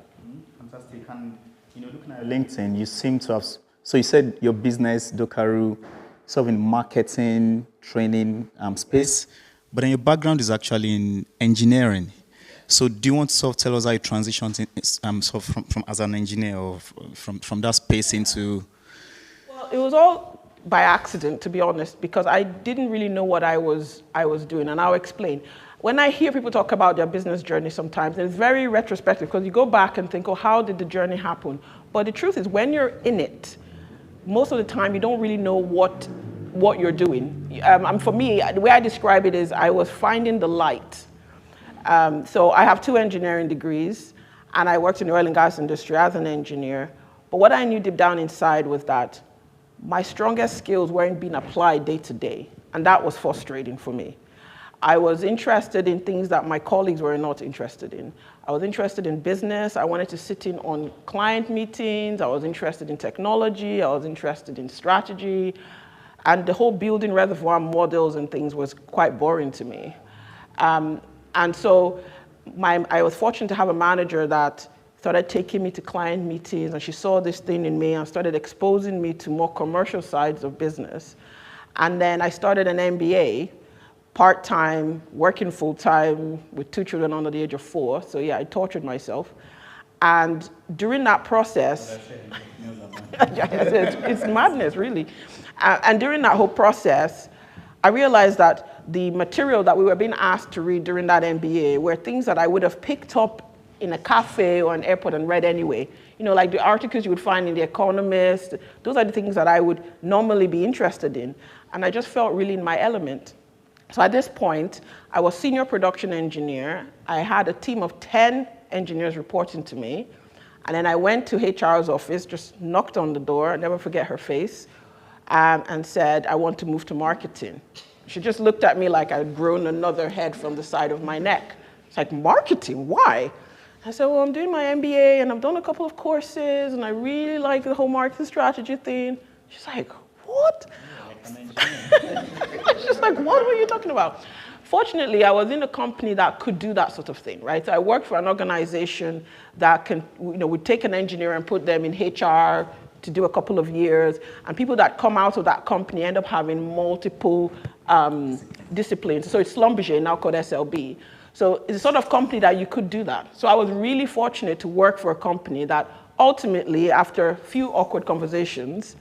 Fantastic. And looking at LinkedIn, you seem to have, so you said your business, Dokaru, sort of in marketing, training space, But then your background is actually in engineering. So do you want to sort of tell us how you transitioned sort of from as an engineer or from that space into? Well, it was all by accident, to be honest, because I didn't really know what I was doing, and I'll explain. When I hear people talk about their business journey sometimes, it's very retrospective because you go back and think, oh, how did the journey happen? But the truth is, when you're in it, most of the time you don't really know what you're doing. And for me, the way I describe it is I was finding the light. So I have 2 engineering degrees, and I worked in the oil and gas industry as an engineer. But what I knew deep down inside was that my strongest skills weren't being applied day to day, and that was frustrating for me. I was interested in things that my colleagues were not interested in. I was interested in business. I wanted to sit in on client meetings. I was interested in technology. I was interested in strategy. And the whole building reservoir models and things was quite boring to me. And so I was fortunate to have a manager that started taking me to client meetings, and she saw this thing in me and started exposing me to more commercial sides of business. And then I started an MBA, part-time, working full-time with 2 children under the age of 4. So yeah, I tortured myself. And during that process, it's madness, really. And during that whole process, I realized that the material that we were being asked to read during that MBA were things that I would have picked up in a cafe or an airport and read anyway. You know, like the articles you would find in The Economist. Those are the things that I would normally be interested in. And I just felt really in my element. So at this point, I was senior production engineer. I had a team of 10 engineers reporting to me. And then I went to HR's office, just knocked on the door, I'll never forget her face, and said, I want to move to marketing. She just looked at me like I'd grown another head from the side of my neck. It's like, marketing, why? I said, well, I'm doing my MBA, and I've done a couple of courses, and I really like the whole marketing strategy thing. She's like, what? She's like, what were you talking about? Fortunately, I was in a company that could do that sort of thing, right? So I worked for an organization that would take an engineer and put them in HR to do a couple of years, and people that come out of that company end up having multiple disciplines. So it's Schlumberger, now called SLB. So it's a sort of company that you could do that. So I was really fortunate to work for a company that ultimately, after a few awkward conversations,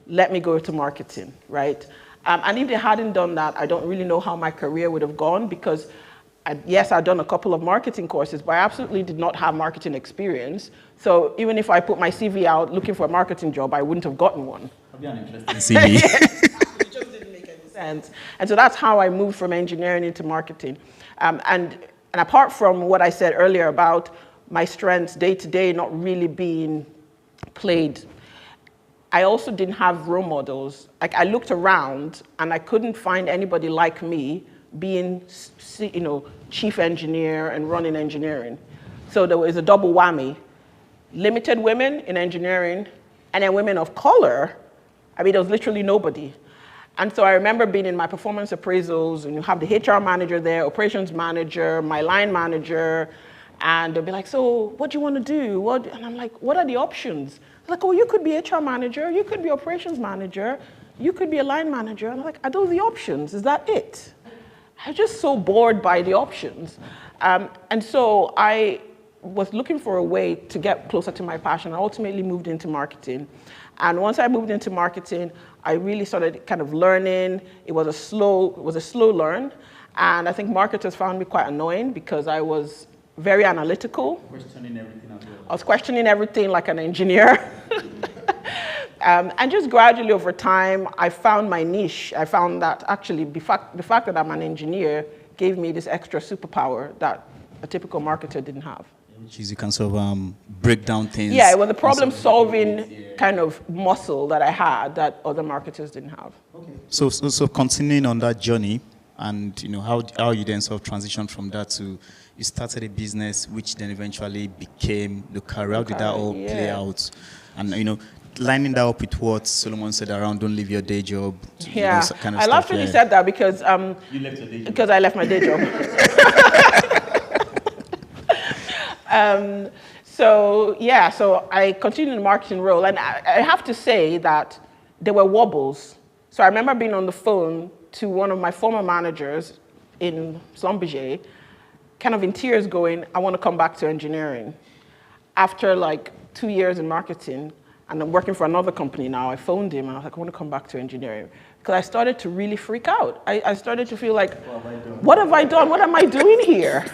let me go to marketing, right? And if they hadn't done that, I don't really know how my career would have gone, because yes, I'd done a couple of marketing courses, but I absolutely did not have marketing experience. So even if I put my CV out looking for a marketing job, I wouldn't have gotten one. That'd be an interesting CV. It just didn't make any sense. And so that's how I moved from engineering into marketing. And apart from what I said earlier about my strengths day to day not really being played, I also didn't have role models. Like, I looked around and I couldn't find anybody like me being, chief engineer and running engineering. So there was a double whammy. Limited women in engineering, and then women of color. I mean, there was literally nobody. And so I remember being in my performance appraisals, and you have the HR manager there, operations manager, my line manager, and they'll be like, so what do you want to do? And I'm like, what are the options? Like, oh, you could be HR manager, you could be operations manager, you could be a line manager. And I'm like, are those the options? Is that it? I was just so bored by the options. And so I was looking for a way to get closer to my passion. I ultimately moved into marketing. And once I moved into marketing, I really started kind of learning. It was a slow learn. And I think marketers found me quite annoying because I was very analytical. Questioning everything as well. I was questioning everything like an engineer. And just gradually over time, I found my niche. I found that actually the fact that I'm an engineer gave me this extra superpower that a typical marketer didn't have. Which is you can sort of break down things. Yeah, it was a problem-solving kind of muscle that I had that other marketers didn't have. Okay. So continuing on that journey, and how you then sort of transitioned from that to you started a business, which then eventually became the career. How did that all play out? And lining that up with what Solomon said around don't leave your day job. Yeah, kind of I love when you said that because you left your day job. Because I left my day job. So I continued in the marketing role, and I have to say that there were wobbles. So I remember being on the phone to one of my former managers, in Schlumberger, kind of in tears going, I want to come back to engineering. After like 2 years in marketing, and I'm working for another company now, I phoned him and I was like, I want to come back to engineering. Because I started to really freak out. I started to feel like, what have I done? What am I doing here?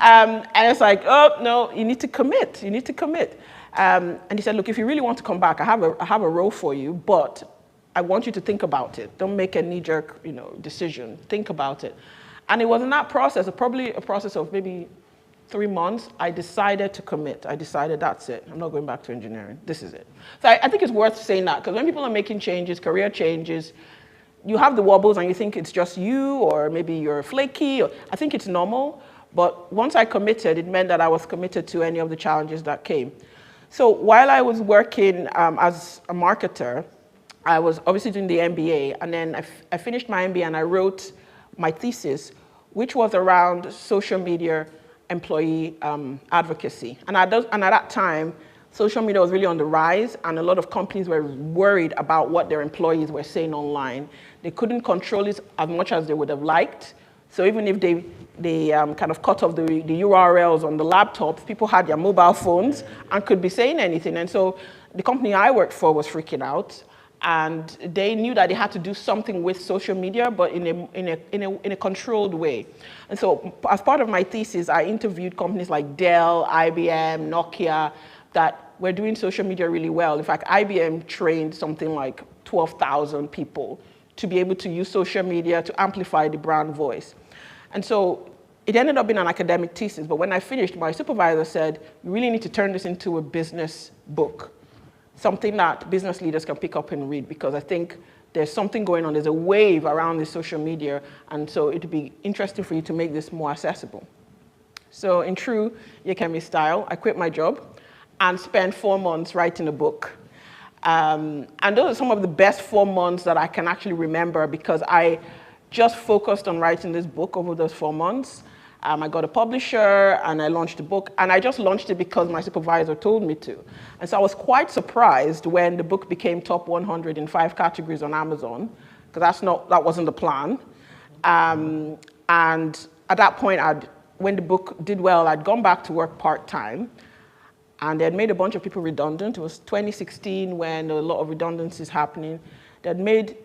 And it's like, oh, no, you need to commit. You need to commit. And he said, look, if you really want to come back, I have a role for you, but I want you to think about it. Don't make a knee-jerk, decision. Think about it. And it was in that process, probably a process of maybe 3 months, I decided to commit. I decided that's it. I'm not going back to engineering. This is it. So I think it's worth saying that, because when people are making changes, career changes, you have the wobbles and you think it's just you, or maybe you're flaky. I think it's normal. But once I committed, it meant that I was committed to any of the challenges that came. So while I was working as a marketer, I was obviously doing the MBA, and then I finished my MBA and I wrote my thesis, which was around social media employee advocacy. And at that time, social media was really on the rise, and a lot of companies were worried about what their employees were saying online. They couldn't control it as much as they would have liked. So even if they kind of cut off the URLs on the laptops, people had their mobile phones and could be saying anything. And so the company I worked for was freaking out, and they knew that they had to do something with social media, but in a controlled way. And so as part of my thesis, I interviewed companies like Dell, IBM, Nokia, that were doing social media really well. In fact, IBM trained something like 12,000 people to be able to use social media to amplify the brand voice. And so it ended up being an academic thesis, but when I finished, my supervisor said, you really need to turn this into a business book, something that business leaders can pick up and read, because I think there's something going on. There's a wave around this social media, and so it'd be interesting for you to make this more accessible. So in true Yekemi style, I quit my job and spent 4 months writing a book. And those are some of the best 4 months that I can actually remember, because I just focused on writing this book over those 4 months. I got a publisher and I launched the book, and I just launched it because my supervisor told me to. And so I was quite surprised when the book became top 100 in 5 categories on Amazon, because that wasn't the plan. And at that point, when the book did well, I'd gone back to work part-time, and they had made a bunch of people redundant. It was 2016 when a lot of redundancies happening. They'd made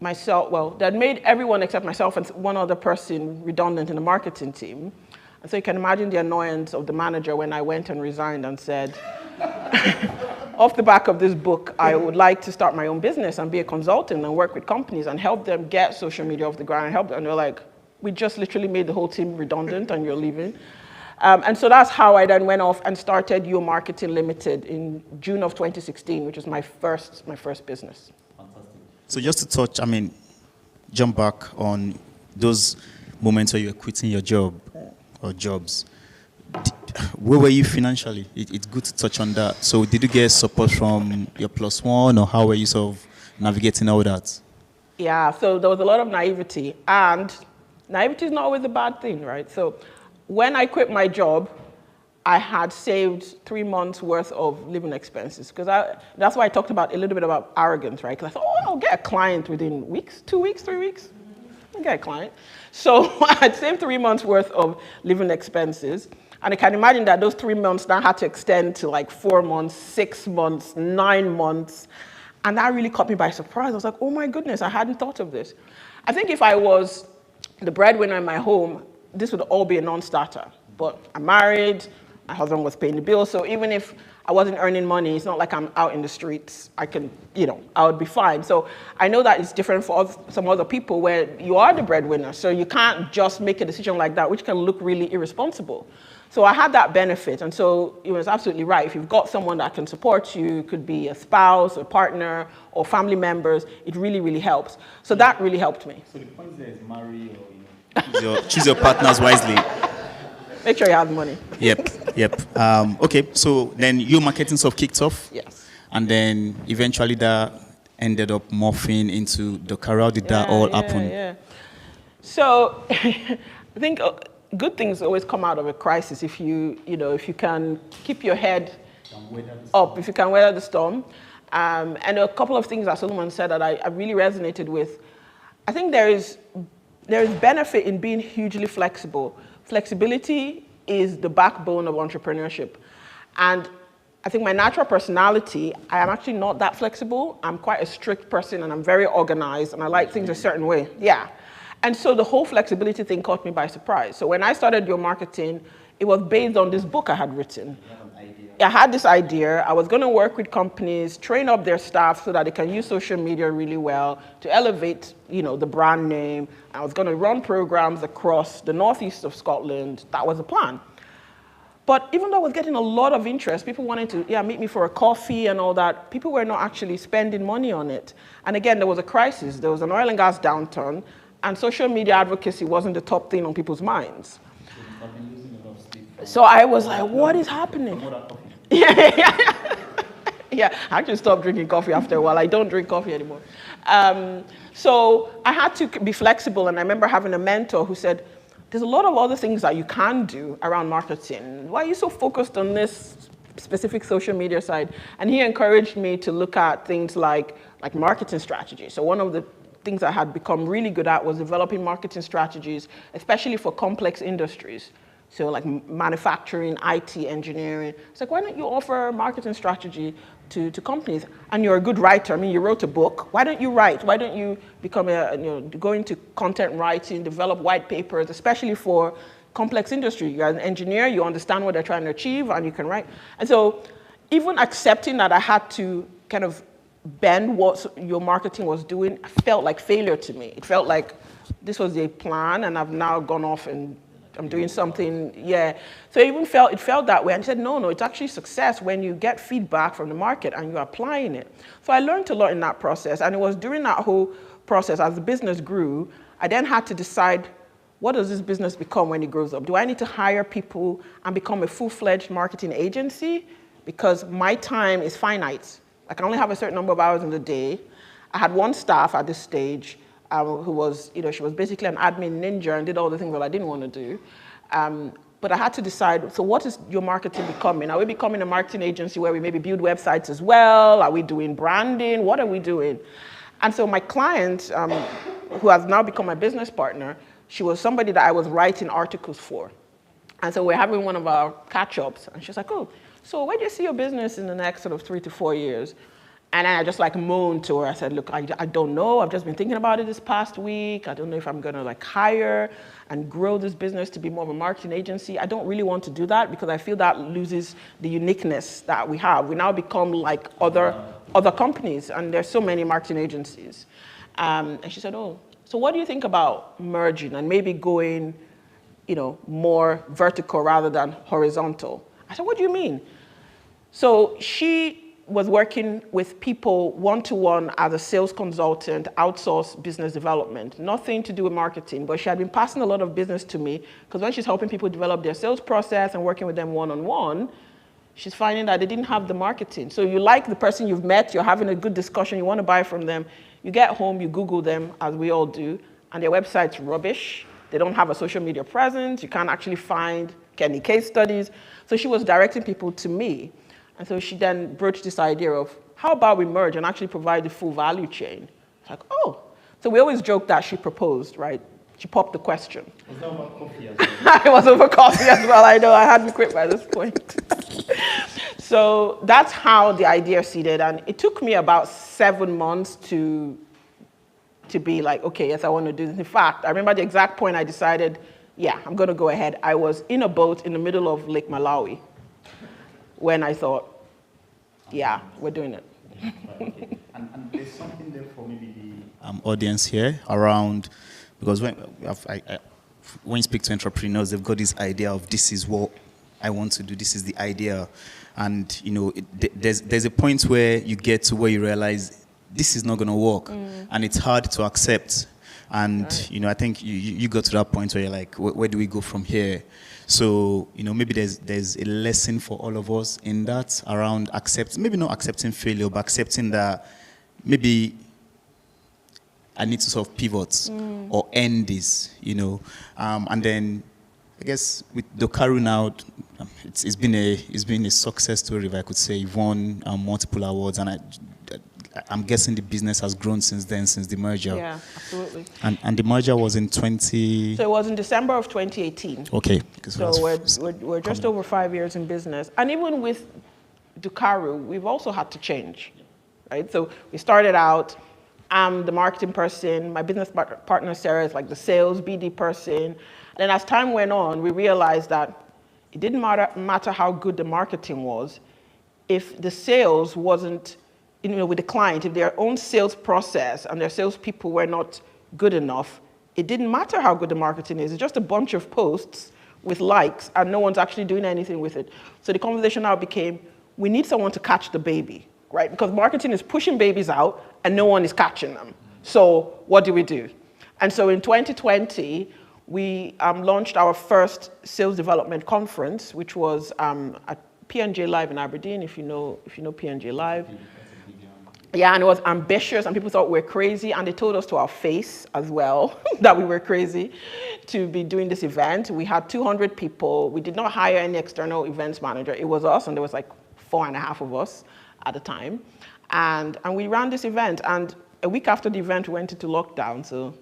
everyone except myself and one other person redundant in the marketing team. And so you can imagine the annoyance of the manager when I went and resigned and said, off the back of this book, I would like to start my own business and be a consultant and work with companies and help them get social media off the ground and help them. And they're like, we just literally made the whole team redundant and you're leaving. And so that's how I then went off and started Your Marketing Limited in June of 2016, which was my first business. So just to touch, jump back on those moments where you were quitting your job or jobs. Where were you financially? It's good to touch on that. So did you get support from your plus one, or how were you sort of navigating all that? Yeah, so there was a lot of naivety, and naivety is not always a bad thing, right? So when I quit my job, I had saved 3 months worth of living expenses, because that's why I talked about a little bit about arrogance, right? Because I thought, I'll get a client within weeks, 2 weeks, 3 weeks. I'll get a client. So I had saved 3 months worth of living expenses. And I can imagine that those 3 months now had to extend to like 4 months, 6 months, 9 months. And that really caught me by surprise. I was like, oh my goodness, I hadn't thought of this. I think if I was the breadwinner in my home, this would all be a non-starter. But I'm married. My husband was paying the bills, so even if I wasn't earning money, it's not like I'm out in the streets. I would be fine. So I know that it's different for some other people where you are the breadwinner, so you can't just make a decision like that, which can look really irresponsible. So I had that benefit, and so it was absolutely right. If you've got someone that can support you, it could be a spouse, a partner, or family members, it really, really helps. So that really helped me. So the point there is marry or choose your partners wisely. Make sure you have money. Yep. Okay, so then your marketing sort of kicked off. Yes. And then eventually that ended up morphing into the career. How did that all happen? Yeah. So I think good things always come out of a crisis if you can keep your head up, if you can weather the storm. And a couple of things that Solomon said that I really resonated with. I think there is there is benefit in being hugely flexible. Flexibility is the backbone of entrepreneurship. And I think my natural personality, I am actually not that flexible. I'm quite a strict person and I'm very organized and I like things a certain way. Yeah. And so the whole flexibility thing caught me by surprise. So when I started Your Marketing, it was based on this book I had written. I had this idea. I was going to work with companies, train up their staff so that they can use social media really well to elevate, the brand name. I was going to run programs across the northeast of Scotland. That was the plan. But even though I was getting a lot of interest, people wanted to meet me for a coffee and all that, people were not actually spending money on it. And again, there was a crisis. There was an oil and gas downturn, and social media advocacy wasn't the top thing on people's minds. So I was like, what is happening? Yeah, I actually stopped drinking coffee after a while. I don't drink coffee anymore. So I had to be flexible, and I remember having a mentor who said, there's a lot of other things that you can do around marketing. Why are you so focused on this specific social media side? And he encouraged me to look at things like marketing strategy. So one of the things I had become really good at was developing marketing strategies, especially for complex industries. So like manufacturing, IT, engineering. It's like, why don't you offer marketing strategy to companies? And you're a good writer. I mean, you wrote a book. Why don't you write? Why don't you become go into content writing, develop white papers, especially for complex industry? You're an engineer, you understand what they're trying to achieve, and you can write. And so even accepting that I had to kind of bend what Your Marketing was doing felt like failure to me. It felt like this was a plan, and I've now gone off and I'm doing something, So it felt that way. And I said, no, it's actually success when you get feedback from the market and you're applying it. So I learned a lot in that process. And it was during that whole process, as the business grew, I then had to decide, what does this business become when it grows up? Do I need to hire people and become a full-fledged marketing agency? Because my time is finite. I can only have a certain number of hours in the day. I had one staff at this stage, who was, she was basically an admin ninja and did all the things that I didn't want to do. But I had to decide, so what is Your Marketing becoming? Are we becoming a marketing agency where we maybe build websites as well? Are we doing branding? What are we doing? And so my client, who has now become my business partner, she was somebody that I was writing articles for. And so we're having one of our catch-ups, and she's like, oh, so where do you see your business in the next sort of 3 to 4 years? And I just moaned to her. I said, look, I don't know. I've just been thinking about it this past week. I don't know if I'm going to hire and grow this business to be more of a marketing agency. I don't really want to do that because I feel that loses the uniqueness that we have. We now become like other companies, and there's so many marketing agencies. And she said, oh, so what do you think about merging and maybe going, more vertical rather than horizontal? I said, what do you mean? So she was working with people one-to-one as a sales consultant, outsourced business development, nothing to do with marketing, but she had been passing a lot of business to me because when she's helping people develop their sales process and working with them one-on-one, she's finding that they didn't have the marketing. So you like the person you've met, you're having a good discussion, you want to buy from them, you get home, you Google them, as we all do, and their website's rubbish. They don't have a social media presence, you can't actually find any case studies. So she was directing people to me. And so she then broached this idea of, how about we merge and actually provide the full value chain? It's like, oh. So we always joke that she proposed, right? She popped the question. Was that over coffee as well? It was over coffee as well. I know, I hadn't quit by this point. So that's how the idea seeded. And it took me about 7 months to be like, okay, yes, I want to do this. In fact, I remember the exact point I decided, yeah, I'm going to go ahead. I was in a boat in the middle of Lake Malawi when I thought, yeah, we're doing it. Okay. And there's something there for maybe the audience here around, because when you speak to entrepreneurs, they've got this idea of, this is what I want to do, this is the idea. And, there's a point where you get to where you realize this is not going to work. And it's hard to accept. And, right. I think you got to that point where you're like, where do we go from here? So, maybe there's a lesson for all of us in that around maybe not accepting failure, but accepting that maybe I need to sort of pivot or end this, and then I guess with Dokaru now, it's been a success story, if I could say. You've won multiple awards, and I'm guessing the business has grown since then, since the merger. Yeah, absolutely. And the merger was in 20... So it was in December of 2018. Okay. So we're just over 5 years in business. And even with Dukaru, we've also had to change, right? So we started out, I'm the marketing person, my business partner Sarah is like the sales BD person. And then as time went on, we realized that it didn't matter how good the marketing was, if the sales wasn't, with the client, if their own sales process and their salespeople were not good enough, it didn't matter how good the marketing is. It's just a bunch of posts with likes and no one's actually doing anything with it. So the conversation now became, we need someone to catch the baby, right? Because marketing is pushing babies out and no one is catching them. So what do we do? And so in 2020, we launched our first sales development conference, which was at P&J Live in Aberdeen, if you know P&J Live. Yeah, and it was ambitious, and people thought we were crazy, and they told us to our face as well that we were crazy to be doing this event. We had 200 people. We did not hire any external events manager. It was us, and there was like 4.5 of us at the time. And we ran this event, and a week after the event, we went into lockdown, so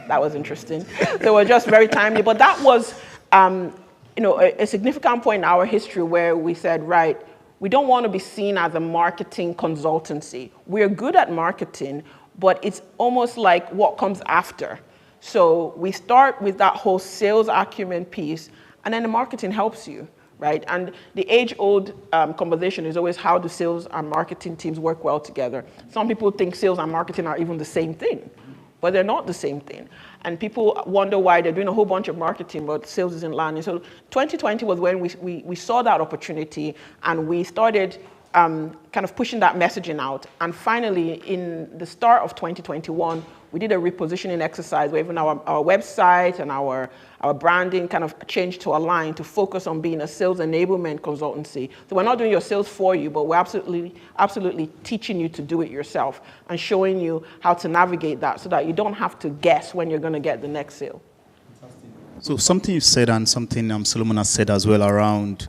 that was interesting. So we're just very timely, but that was a significant point in our history where we said, right, we don't want to be seen as a marketing consultancy. We're good at marketing, but it's almost like what comes after. So we start with that whole sales acumen piece, and then the marketing helps you, right? And the age-old conversation is always, how do sales and marketing teams work well together? Some people think sales and marketing are even the same thing, but they're not the same thing. And people wonder why they're doing a whole bunch of marketing, but sales isn't landing. So 2020 was when we saw that opportunity, and we started kind of pushing that messaging out. And finally, in the start of 2021, we did a repositioning exercise where even our website and our branding kind of changed to align to focus on being a sales enablement consultancy. So we're not doing your sales for you, but we're absolutely teaching you to do it yourself and showing you how to navigate that so that you don't have to guess when you're going to get the next sale. So something you said and something Solomon has said as well around,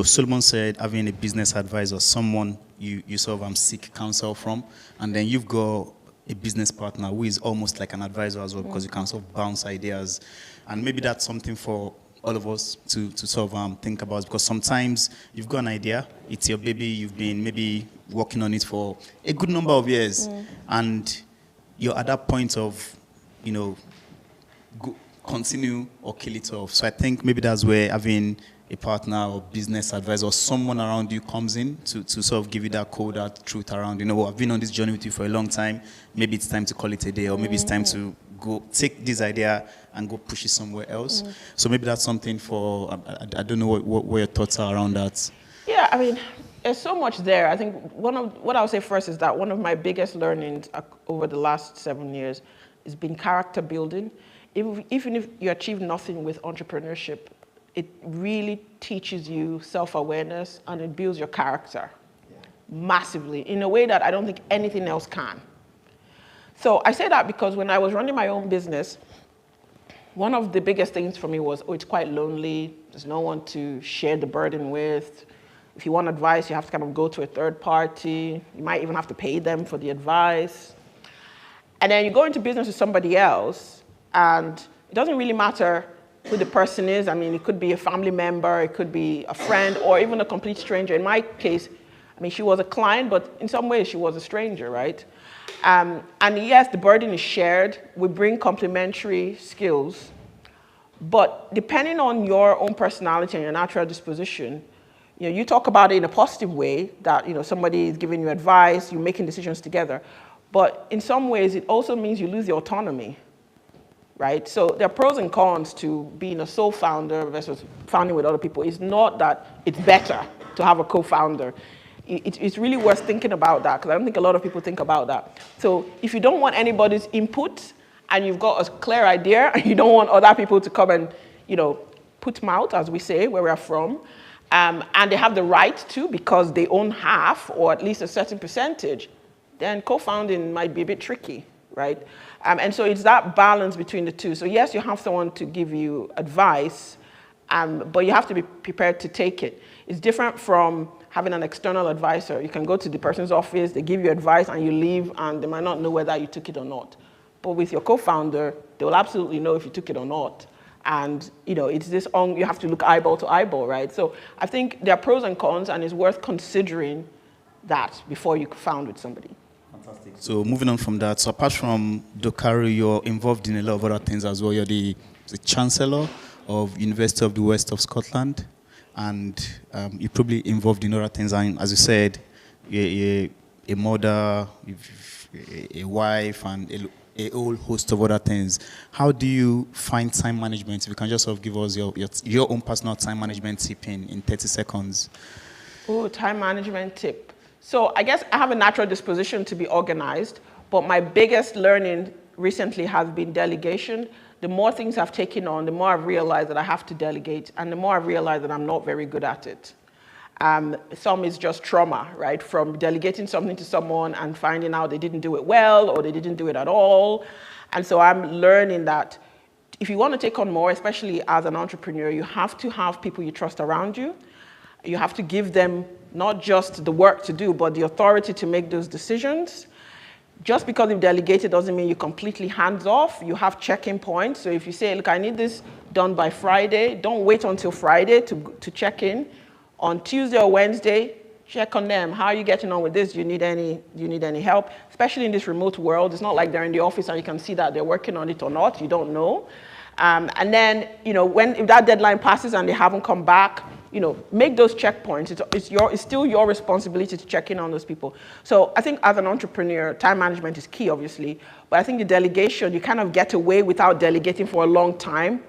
Solomon said having a business advisor, someone you sort of seek counsel from, and then you've got a business partner who is almost like an advisor as well, because you can sort of bounce ideas. And maybe that's something for all of us to sort of think about, because sometimes you've got an idea, it's your baby, you've been maybe working on it for a good number of years, and you're at that point of, continue or kill it off. So I think maybe that's where having a partner or business advisor or someone around you comes in to sort of give you that code, that truth around, I've been on this journey with you for a long time, maybe it's time to call it a day, or maybe it's time to go take this idea and go push it somewhere else. So maybe that's something for, I don't know what your thoughts are around that. Yeah, I mean, there's so much there. I think what I would say first is that one of my biggest learnings over the last 7 years has been character building. Even if you achieve nothing with entrepreneurship, it really teaches you self-awareness and it builds your character massively in a way that I don't think anything else can. So I say that because when I was running my own business, one of the biggest things for me was, it's quite lonely. There's no one to share the burden with. If you want advice, you have to kind of go to a third party. You might even have to pay them for the advice. And then you go into business with somebody else, and it doesn't really matter who the person is. I mean, it could be a family member, it could be a friend, or even a complete stranger. In my case, I mean, she was a client, but in some ways she was a stranger, right? And yes, the burden is shared. We bring complementary skills, but depending on your own personality and your natural disposition, you talk about it in a positive way, that somebody is giving you advice, you're making decisions together, but in some ways it also means you lose your autonomy. Right? So there are pros and cons to being a sole founder versus founding with other people. It's not that it's better to have a co-founder. It's really worth thinking about that, because I don't think a lot of people think about that. So if you don't want anybody's input and you've got a clear idea and you don't want other people to come and, put mouth, as we say, where we're from, and they have the right to because they own half or at least a certain percentage, then co-founding might be a bit tricky, right? And so it's that balance between the two. So yes, you have someone to give you advice, but you have to be prepared to take it. It's different from having an external advisor. You can go to the person's office, they give you advice, and you leave, and they might not know whether you took it or not. But with your co-founder, they will absolutely know if you took it or not. And it's this you have to look eyeball to eyeball, right? So I think there are pros and cons, and it's worth considering that before you found with somebody. Fantastic. So moving on from that, so apart from Dokari, you're involved in a lot of other things as well. You're the Chancellor of University of the West of Scotland, and you're probably involved in other things. And as you said, you're a mother, a wife, and a whole host of other things. How do you find time management? If you can just sort of give us your own personal time management tip in 30 seconds. Oh, time management tip. So I guess I have a natural disposition to be organized, but my biggest learning recently has been delegation. The more things I've taken on, the more I've realized that I have to delegate, and the more I've realized that I'm not very good at it. Some is just trauma, right? From delegating something to someone and finding out they didn't do it well or they didn't do it at all. And so I'm learning that if you want to take on more, especially as an entrepreneur, you have to have people you trust around you. You have to give them not just the work to do, but the authority to make those decisions. Just because you've delegated doesn't mean you're completely hands off. You have check-in points. So if you say, look, I need this done by Friday, don't wait until Friday to check in. On Tuesday or Wednesday, check on them. How are you getting on with this? Do you need any help? Especially in this remote world. It's not like they're in the office and you can see that they're working on it or not. You don't know. And then, if that deadline passes and they haven't come back, make those checkpoints. It's still your responsibility to check in on those people. So I think as an entrepreneur, time management is key, obviously. But I think the delegation, you kind of get away without delegating for a long time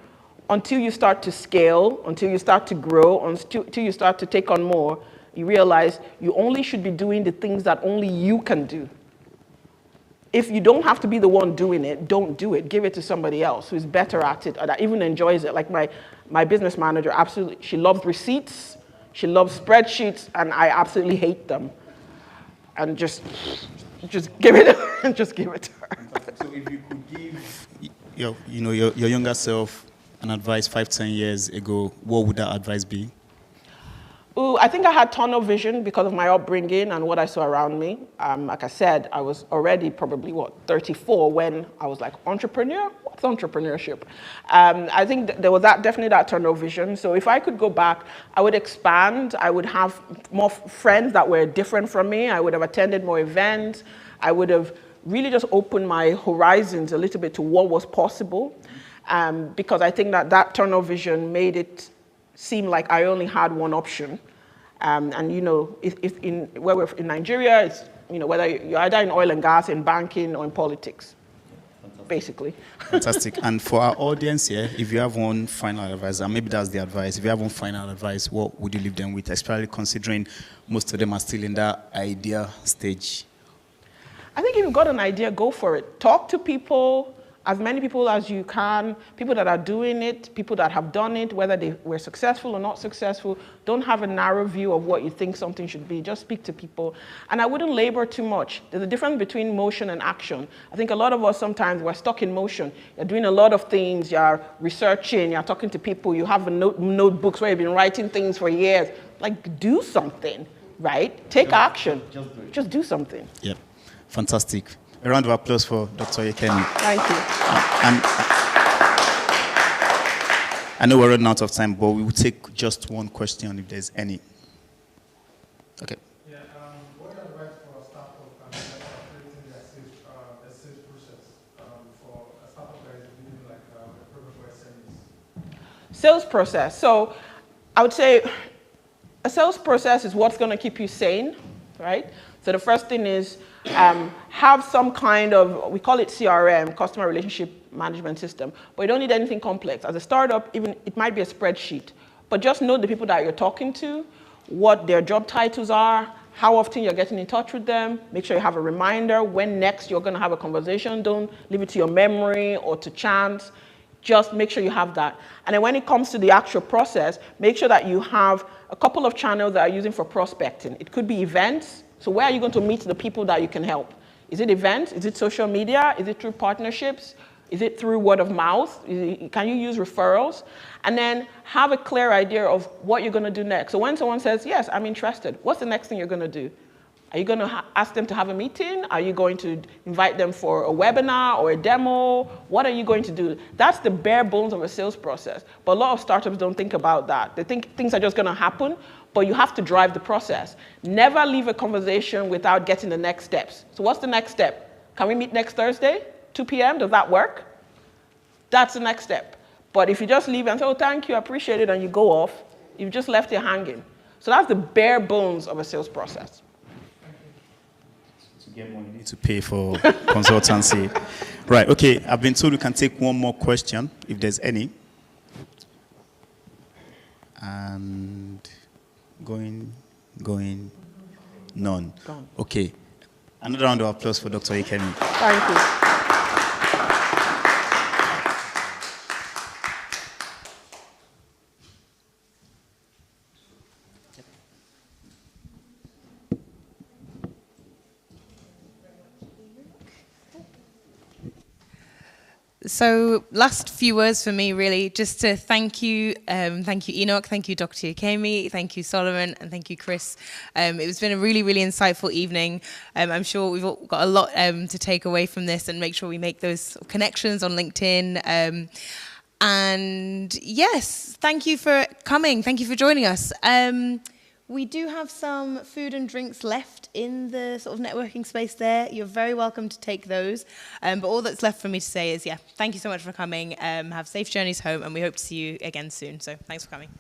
until you start to scale, until you start to grow, until you start to take on more. You realize you only should be doing the things that only you can do. If you don't have to be the one doing it, don't do it. Give it to somebody else who's better at it or that even enjoys it. Like my business manager, absolutely, she loves receipts, she loves spreadsheets, and I absolutely hate them. And just give it to her. Just give it to her. So if you could give your younger self an advice 5-10 years ago, what would that advice be? Ooh, I think I had tunnel vision because of my upbringing and what I saw around me. Like I said, I was already probably, 34 when I was like, entrepreneur? What's entrepreneurship? I think there was definitely that tunnel vision. So if I could go back, I would expand. I would have more friends that were different from me. I would have attended more events. I would have really just opened my horizons a little bit to what was possible. Because I think that tunnel vision made it seem like I only had one option. Where we're in Nigeria, it's, whether you're either in oil and gas, in banking, or in politics, basically. Fantastic. And for our audience here, if you have one final advice, and maybe that's the advice, if you have one final advice, what would you leave them with, especially considering most of them are still in that idea stage? I think if you've got an idea, go for it. Talk to people, as many people as you can, people that are doing it, people that have done it, whether they were successful or not successful. Don't have a narrow view of what you think something should be. Just speak to people. And I wouldn't labor too much. There's a difference between motion and action. I think a lot of us sometimes we're stuck in motion. You're doing a lot of things, you're researching, you're talking to people, you have notebooks where you've been writing things for years. Like, do something, right? Take action. Just do something. Yep. Fantastic. A round of applause for Dr. Yekemi. Thank you. And I know we're running out of time, but we will take just one question if there's any. Okay. Yeah, what advice for a startup and operating their sales process for a startup that is doing like a program for SMEs? Sales process. So I would say a sales process is what's going to keep you sane, right? So the first thing is have some kind of, we call it CRM, customer relationship management system, but you don't need anything complex. As a startup, even it might be a spreadsheet, but just know the people that you're talking to, what their job titles are, how often you're getting in touch with them. Make sure you have a reminder when next you're going to have a conversation. Don't leave it to your memory or to chance. Just make sure you have that. And then when it comes to the actual process, make sure that you have a couple of channels that are using for prospecting. It could be events. So where are you going to meet the people that you can help? Is it events? Is it social media? Is it through partnerships? Is it through word of mouth? Can you use referrals? And then have a clear idea of what you're going to do next. So when someone says, yes, I'm interested, what's the next thing you're going to do? Are you going to ask them to have a meeting? Are you going to invite them for a webinar or a demo? What are you going to do? That's the bare bones of a sales process. But a lot of startups don't think about that. They think things are just going to happen, but you have to drive the process. Never leave a conversation without getting the next steps. So what's the next step? Can we meet next Thursday, 2 p.m.? Does that work? That's the next step. But if you just leave and say, oh, thank you, I appreciate it, and you go off, you've just left you hanging. So that's the bare bones of a sales process. To get more, you need to pay for consultancy. Right, okay, I've been told we can take one more question, if there's any. And going, none. Gone. Okay, another round of applause for Dr. Ikemi. Thank you. So last few words for me, really, just to thank you Enoch, thank you Dr. Ikemi, thank you Solomon, and thank you Chris. It's been a really, really insightful evening. I'm sure we've all got a lot to take away from this and make sure we make those connections on LinkedIn. And yes, thank you for coming, thank you for joining us. We do have some food and drinks left in the sort of networking space there. You're very welcome to take those. But all that's left for me to say is, yeah, thank you so much for coming. Have safe journeys home, and we hope to see you again soon. So thanks for coming.